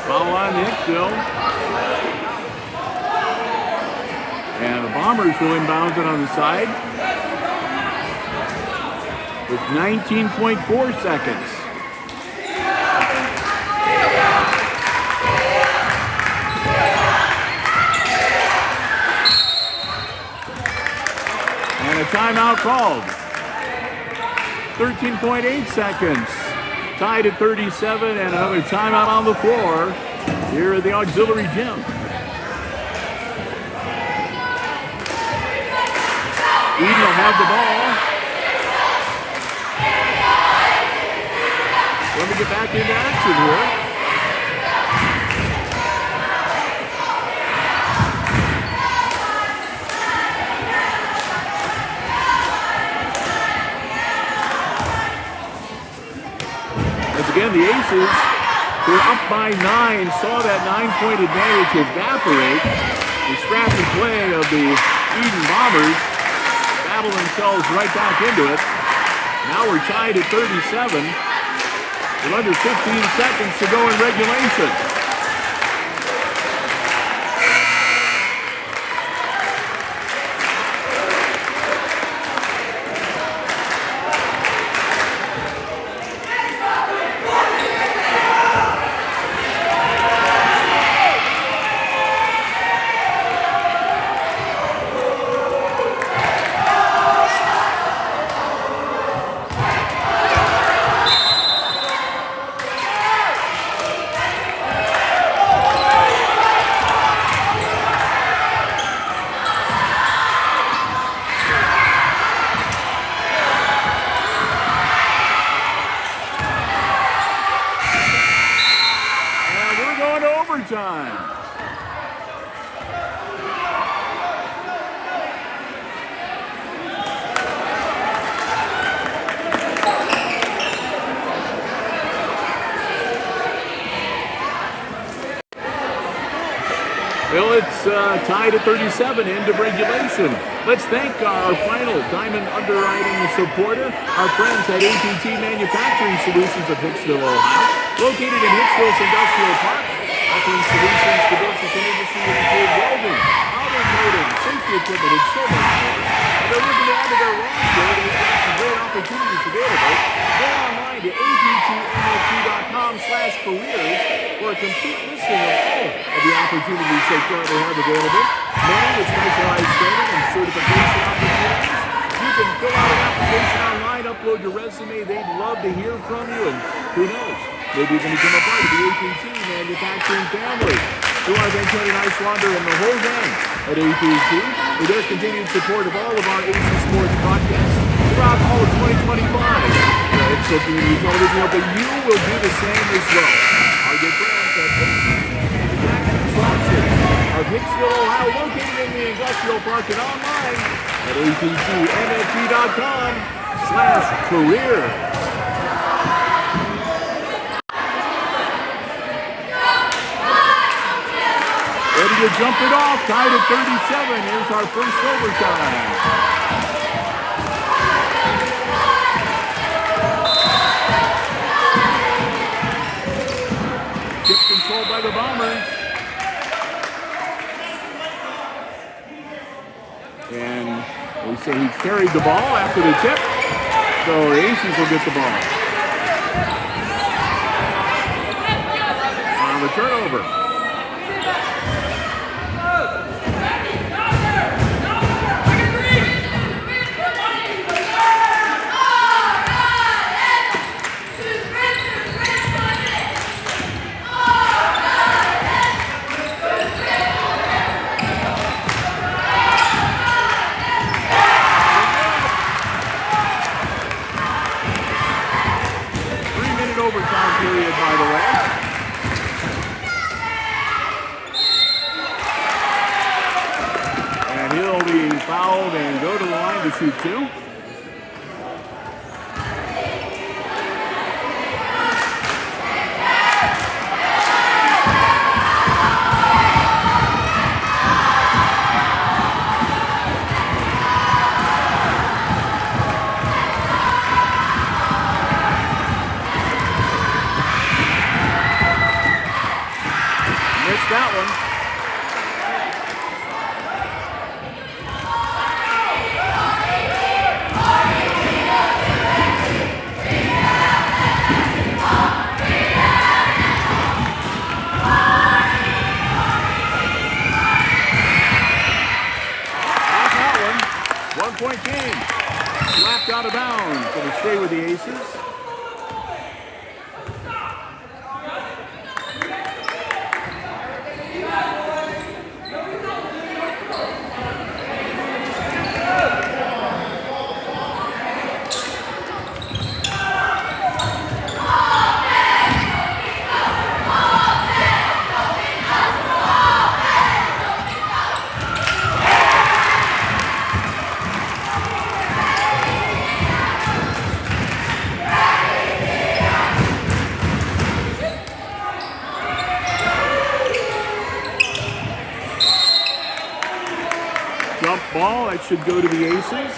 Foul on Hicksville. And the Bombers will inbound it on the side with 19.4 seconds. And a timeout called. 13.8 seconds. Tied at 37 and another timeout on the floor here at the auxiliary gym. Edon will have the ball. Let me get back into action here. As again, the Aces, who are up by 9, saw that 9-point advantage evaporate. The scrap and play of the Edon Bombers battle themselves right back into it. Now we're tied at 37. With under 15 seconds to go in regulation. Overtime. Well, it's tied at 37, end of regulation. Let's thank our final Diamond Underwriting supporter, our friends at APT Manufacturing Solutions of Hicksville, Ohio, located in Hicksville's Industrial Park, offering solutions to business and industry that include welding, automotive, safety equipment, and so much more. They're looking to add to their roster. They've got some great opportunities available. Go online to aptmlq.com/careers for a complete listing of all of the opportunities they currently have available. Many with specialized training and certification opportunities. You can fill out an application online, upload your resume. They'd love to hear from you, and who knows, maybe you can become a part of the APT Manufacturing family. We want to thank Tony Nicewander and the whole gang at APT for their continued support of all of our AC Sports broadcasts throughout all of 2025. Central Community Television, hoping you will do the same as well. Our good friends at HIX-TV of Hicksville, Ohio, located in the Industrial Park and online at atgmft.com/careers. Ready to jump it off, tied at 37. Here's our first overtime. Tip controlled by the Bombers. And we say he carried the ball after the tip, so the Aces will get the ball. On the turnover. Overtime period, by the way. And he'll be fouled and go to the line to shoot two. That one. That one. 1 point game. Slapped out of bounds. Going to stay with the Aces. Jump ball, that should go to the Aces.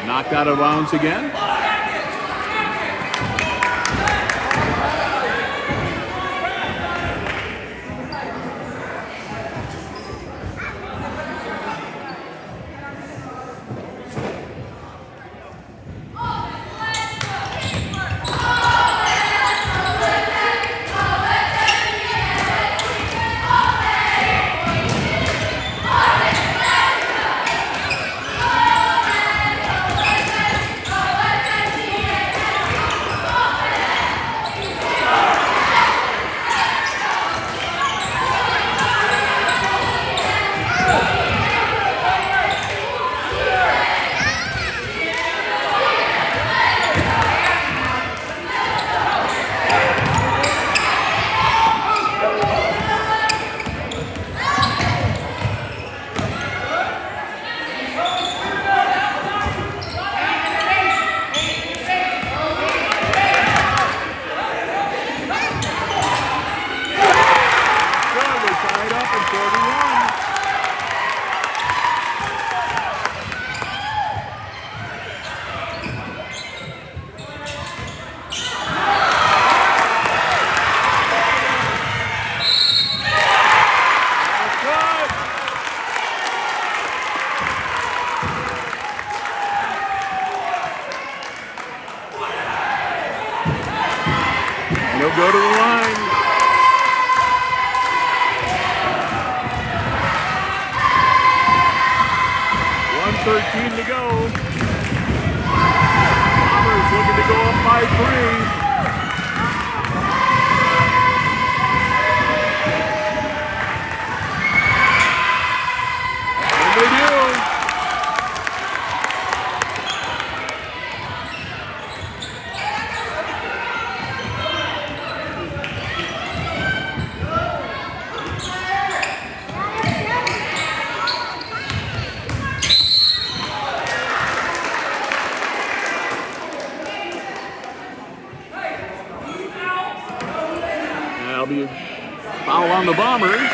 Knocked out of bounds again. He'll go to the line. .113 to go. be a foul on the Bombers.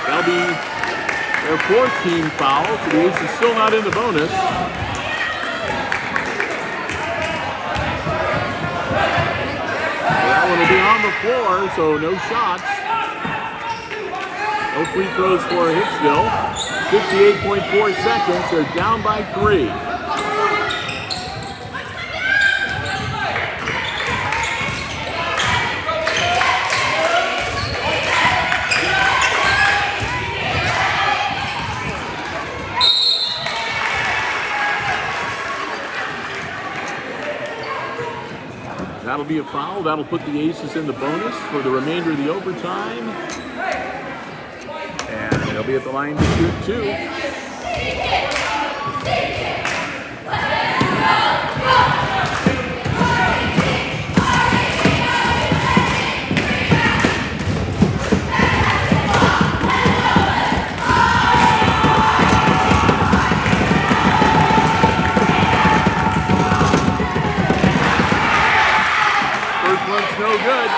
That'll be their 4th team foul. So the Aces still not in the bonus. That one will be on the floor, so no shots. No free throws for Hicksville. 58.4 seconds. They're down by 3. That'll be a foul. That'll put the Aces in the bonus for the remainder of the overtime. And they'll be at the line to shoot 2. First one's no good.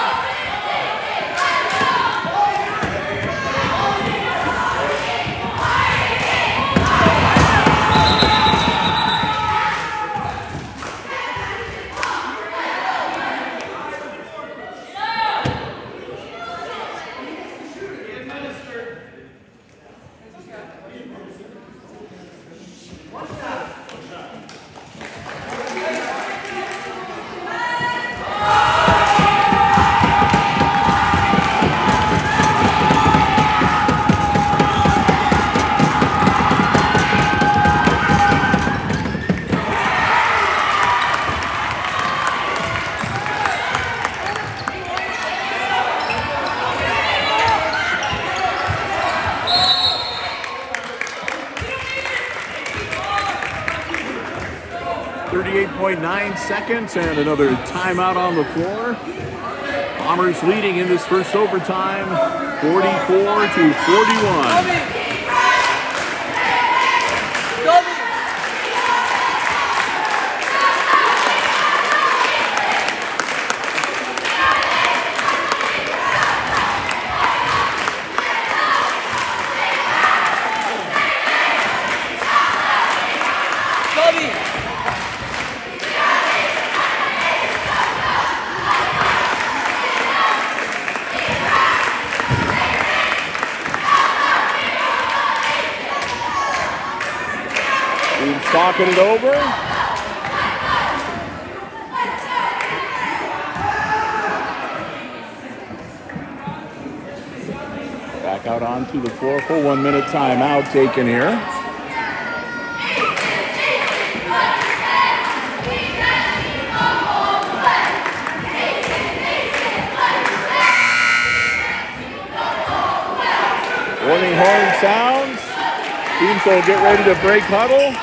.9 seconds and another timeout on the floor. Bombers leading in this first overtime, 44-41. Talking it over. Back out onto the floor for 1 minute timeout taken here. Warning horn sounds. Teams will get ready to break huddle.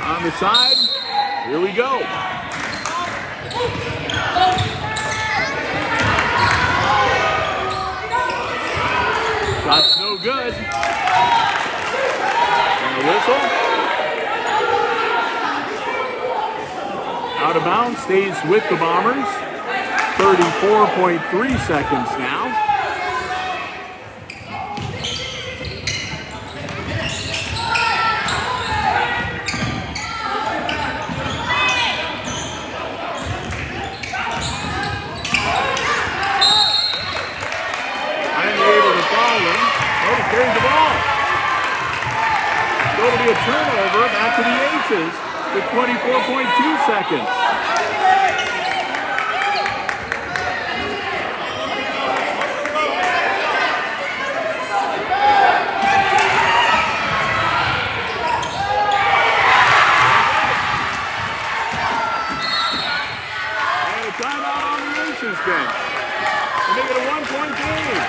On the side, here we go. Shot's no good. And a whistle. Out of bounds, stays with the Bombers. 34.3 seconds now. Carries the ball. So it'll be a turnover back to the Aces with 24.2 seconds. And a timeout on the Aces bench. To make it a 1-point game.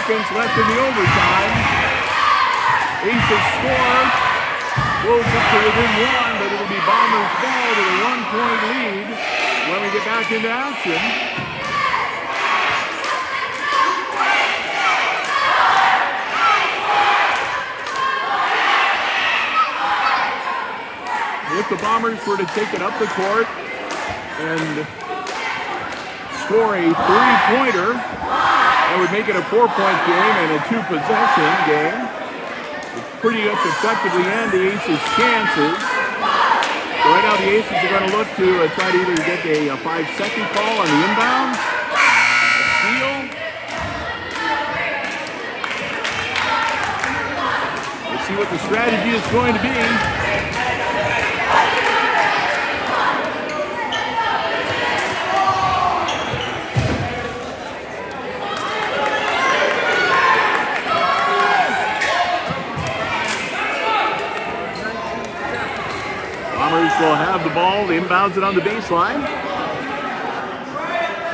seconds left in the overtime. Aces score. Close it to within one, but it'll be Bombers ball with a 1-point lead when we get back into action. If the Bombers were to take it up the court and score a three-pointer, that would make it a 4-point game and a 2-possession game. It pretty much effectively end the Aces' chances. So right now the Aces are going to look to try to either get a 5-second call on the inbounds, a steal. Let's see what the strategy is going to be. Will have the ball, inbounds it on the baseline.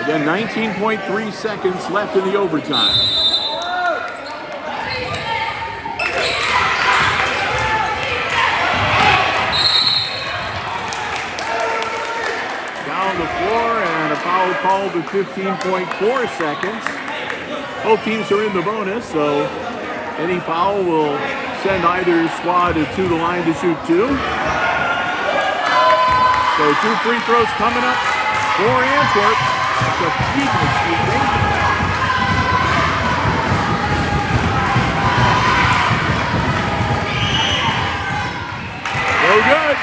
Again, 19.3 seconds left in the overtime. Down the floor and a foul called with 15.4 seconds. Both teams are in the bonus, so any foul will send either squad to the line to shoot two. So 2 free throws coming up for Antwerp. That's a excuse me. No good.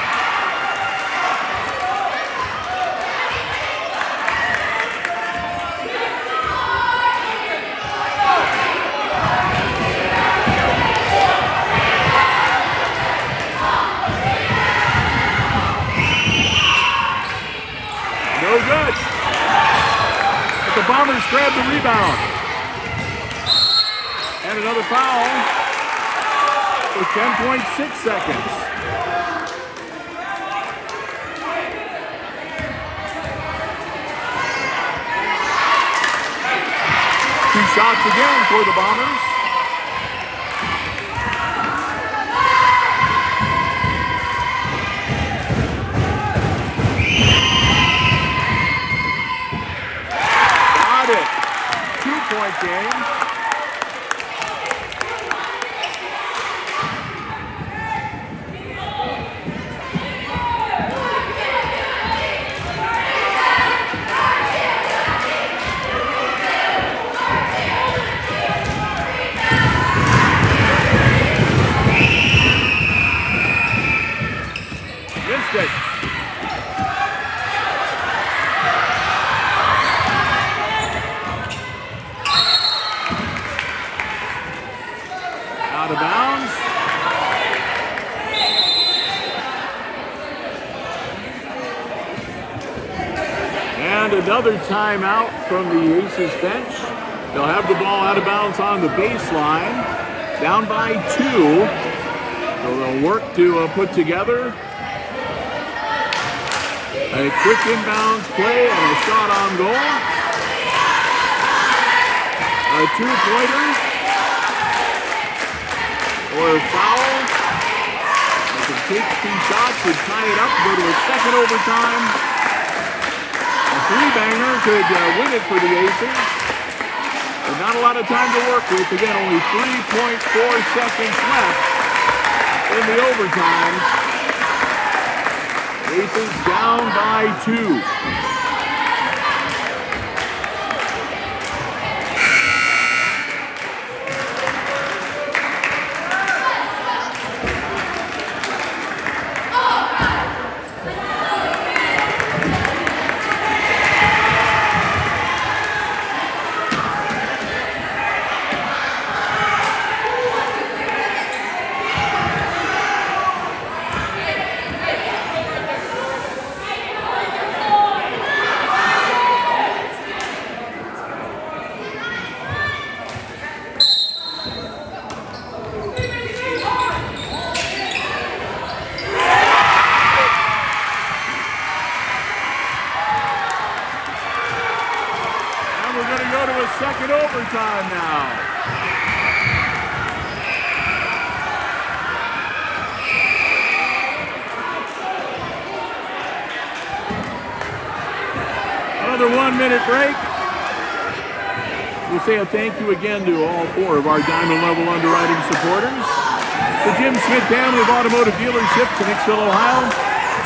No good. But the Bombers grab the rebound. And another foul with 10.6 seconds. Two shots again for the Bombers. Two-point game. Missed it. Out of bounds. And another timeout from the Aces bench. They'll have the ball out of bounds on the baseline. Down by 2. So they'll work to put together a quick inbounds play and a shot on goal. A 2-pointer. Or a foul. They can take 2 shots and tie it up, go to a second overtime. A 3-banger could win it for the Aces. But not a lot of time to work with. Again, only 3.4 seconds left in the overtime. Aces down by 2. Second overtime now. 1-minute break. We'll say a thank you again to all 4 of our Diamond Level underwriting supporters. The Jim Schmidt family of automotive dealerships in Hicksville, Ohio.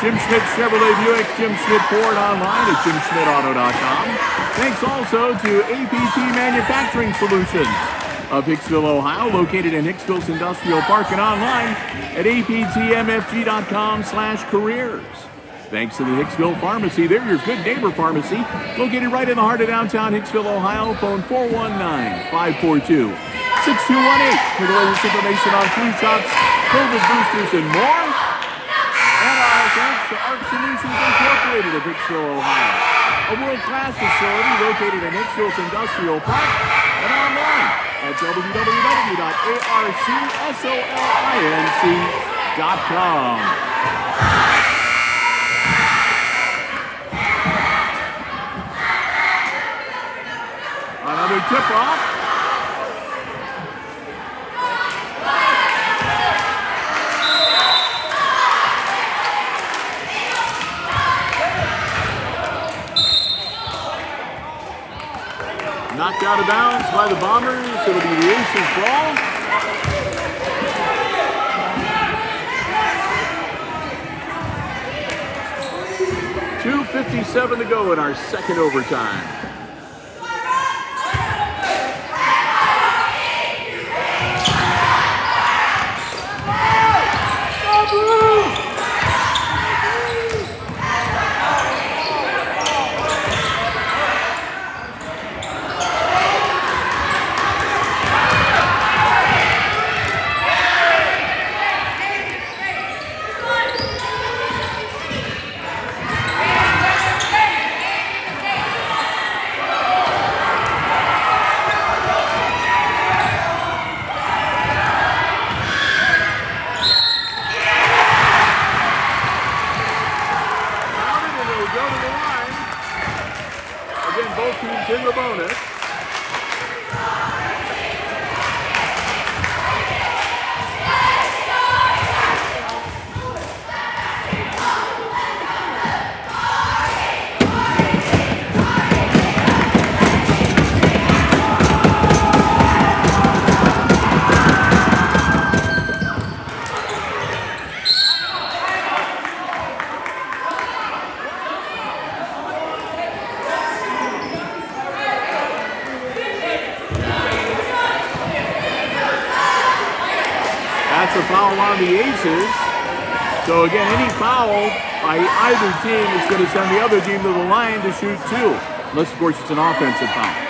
Jim Schmidt Chevrolet Buick, Jim Schmidt Ford online at jimschmidtauto.com. Thanks also to APT Manufacturing Solutions of Hicksville, Ohio, located in Hicksville's Industrial Park and online at aptmfg.com/careers. Thanks to the Hicksville Pharmacy. They're your good neighbor pharmacy, located right in the heart of downtown Hicksville, Ohio. Phone 419-542-6218 for the latest information on flu shots, COVID boosters, and more. And our thanks to Arc Solutions Incorporated of Hicksville, Ohio, a world-class facility located in Hicksville's Industrial Park and online at www.arcsolinc.com. Another tip-off. Knocked out of bounds by the Bombers. It'll be the Aces' ball. .257 to go in our second overtime. In the bonus. That's a foul on the Aces. So again, any foul by either team is going to send the other team to the line to shoot 2. Unless, of course, it's an offensive foul.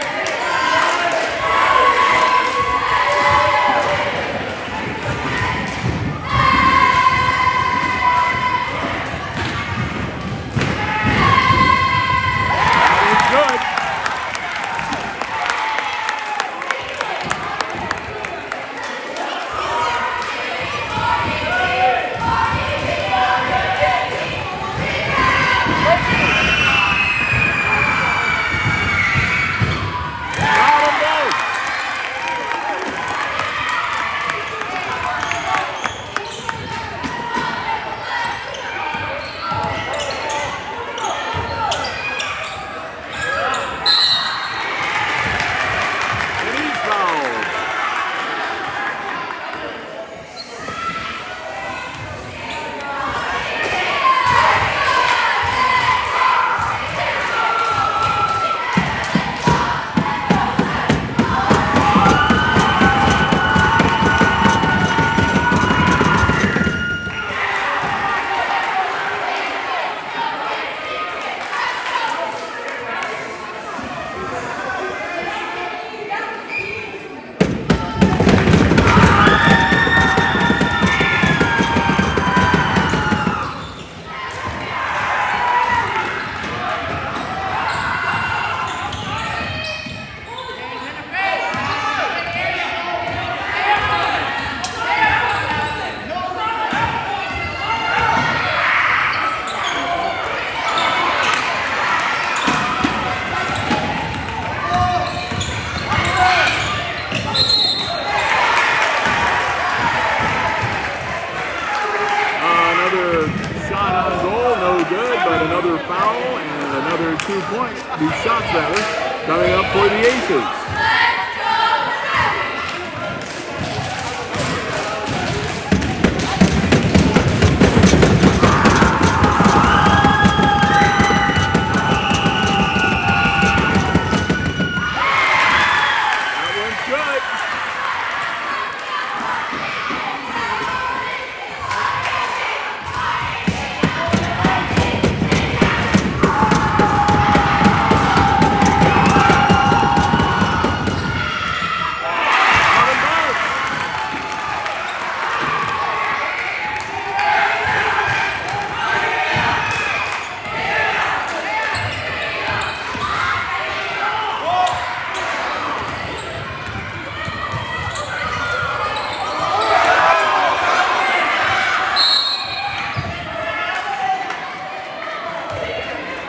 good, but another foul and another 2 points, 2 shots rather, coming up for the Aces.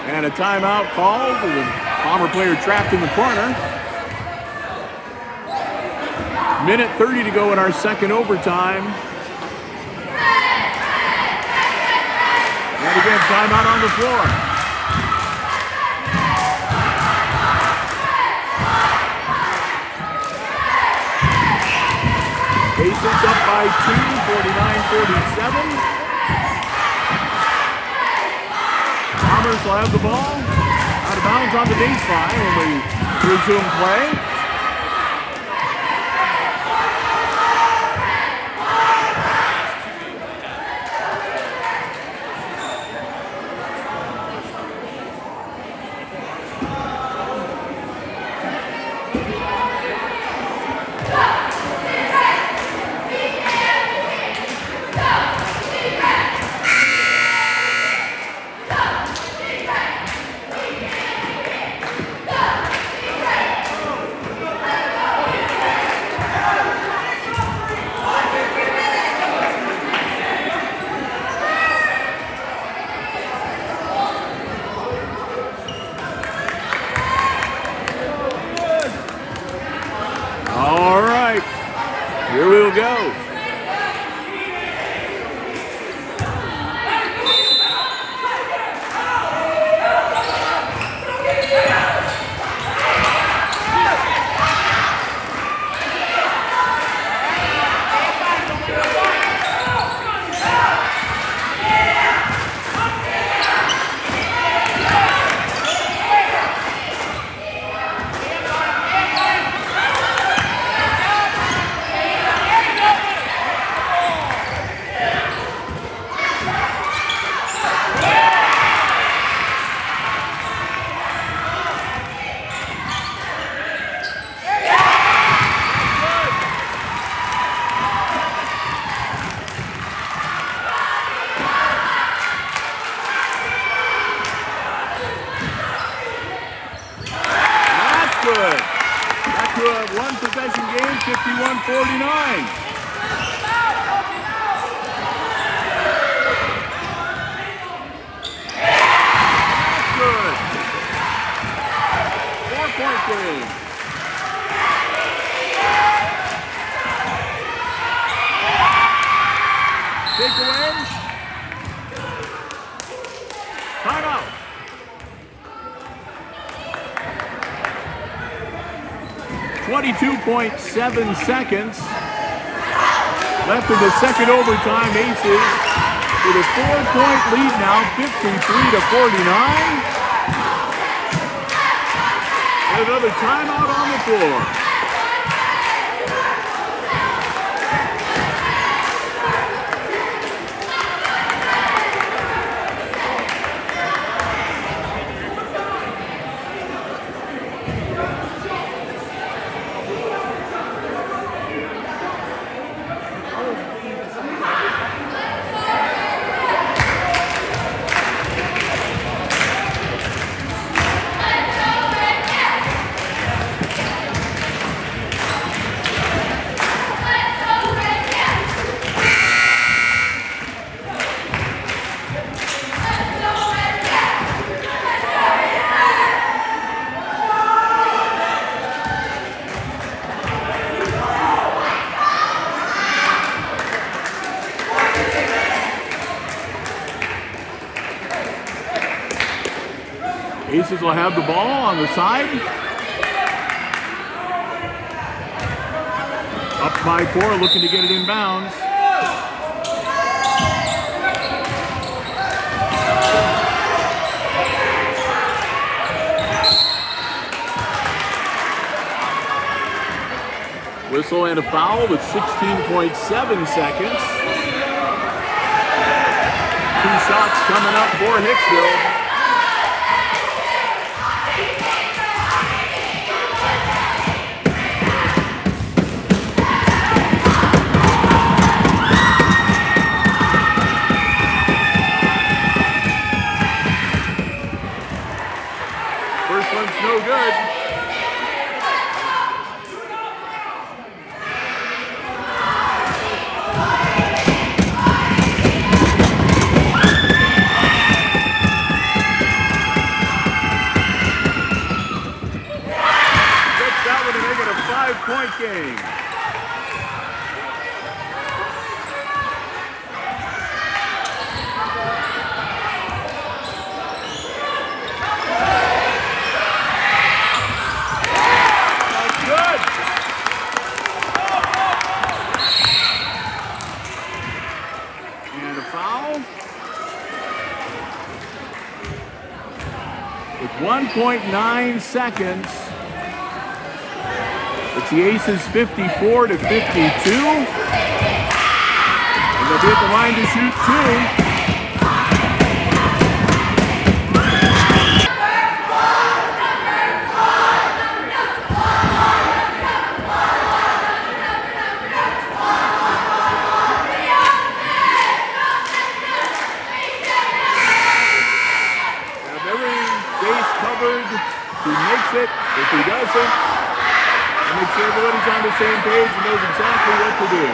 And a timeout called. The Palmer player trapped in the corner. Minute 30 to go in our second overtime. And again, timeout on the floor. Aces up by 2, 49-47. Bombers will have the ball out of bounds on the baseline when we resume play. All right, here we'll go. Back to a one-possession game, 51-49. That's good. 4-point game. Take away. Timeout. 22.7 seconds left in the second overtime. Aces with a 4-point lead now, 53-49. And another timeout on the floor. Aces will have the ball on the side. Up by 4, looking to get it in bounds. Whistle and a foul with 16.7 seconds. 2 shots coming up for Hicksville. First one's no good. Point game. That's good. And a foul. With 1.9 seconds. It's the Aces 54 to 52. And they'll be at the line to shoot 2. Have every base covered. He makes it. If he doesn't, make sure everybody's on the same page and knows exactly what to do.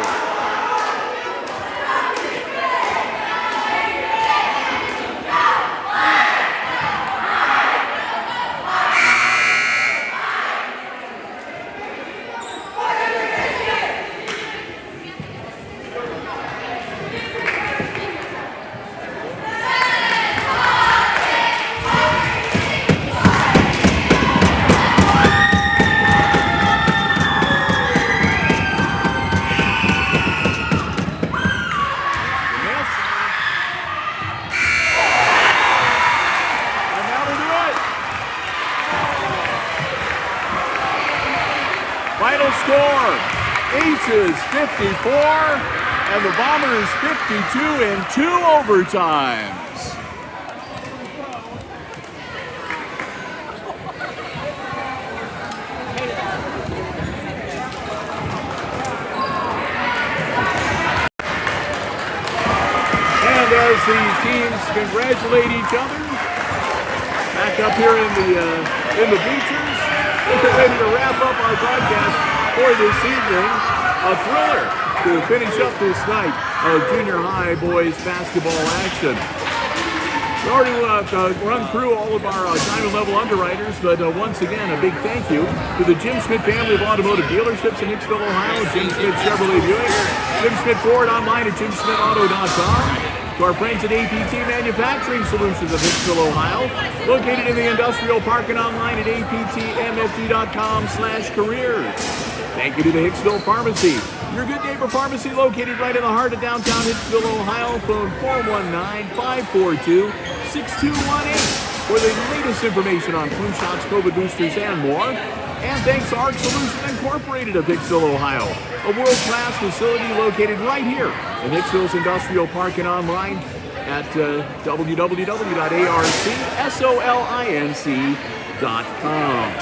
Final score, Aces 54 and the Bombers 52 in 2 overtimes. And as the teams congratulate each other, back up here in the bleachers, we're ready to wrap up our broadcast for this evening. A thriller to finish up this night of junior high boys basketball action. We already run through all of our diamond level underwriters, but once again, a big thank you to the Jim Schmidt family of automotive dealerships in Hicksville, Ohio. Jim Schmidt Chevrolet Buick, Jim Schmidt Ford online at jimschmidtauto.com. To our friends at APT Manufacturing Solutions of Hicksville, Ohio, located in the industrial park and online at aptmfg.com/careers. Thank you to the Hicksville Pharmacy, your good neighbor pharmacy located right in the heart of downtown Hicksville, Ohio. Phone 419-542-6218 for the latest information on flu shots, COVID boosters, and more. And thanks to ARC Solutions Incorporated of Hicksville, Ohio, a world-class facility located right here in Hicksville's Industrial Park and online at www.arcsolinc.com.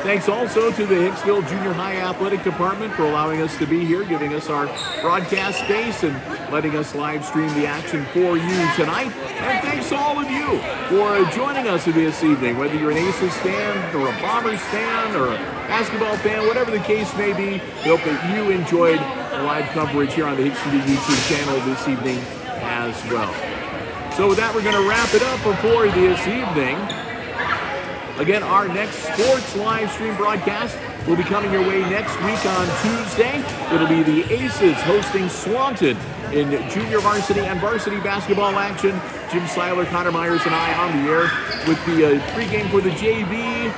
Thanks also to the Hicksville Junior High Athletic Department for allowing us to be here, giving us our broadcast space and letting us live stream the action for you tonight. And thanks to all of you for joining us this evening, whether you're an Aces fan or a Bombers fan or a basketball fan, whatever the case may be. We hope that you enjoyed the live coverage here on the HIX-TV YouTube channel this evening as well. So with that, we're going to wrap it up for this evening. Again, our next sports live stream broadcast will be coming your way next week on Tuesday. It'll be the Aces hosting Swanton in junior varsity and varsity basketball action. Jim Seiler, Connor Myers, and I on the air with the pregame for the JV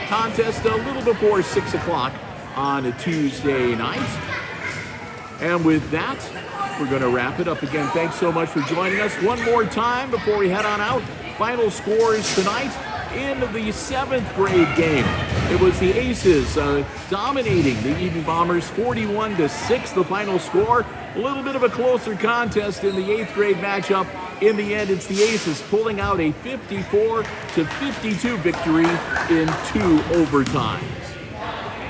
contest a little before 6 o'clock on a Tuesday night. And with that, we're going to wrap it up again. Thanks so much for joining us. One more time before we head on out. Final scores tonight in the 7th grade game. It was the Aces dominating the Edon Bombers 41-6, the final score. A little bit of a closer contest in the 8th grade matchup. In the end, it's the Aces pulling out a 54-52 victory in 2 overtimes.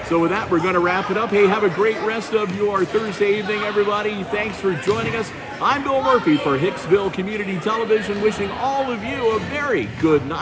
So with that, we're going to wrap it up. Hey, have a great rest of your Thursday evening, everybody. Thanks for joining us. I'm Bill Murphy for Hicksville Community Television, wishing all of you a very good night.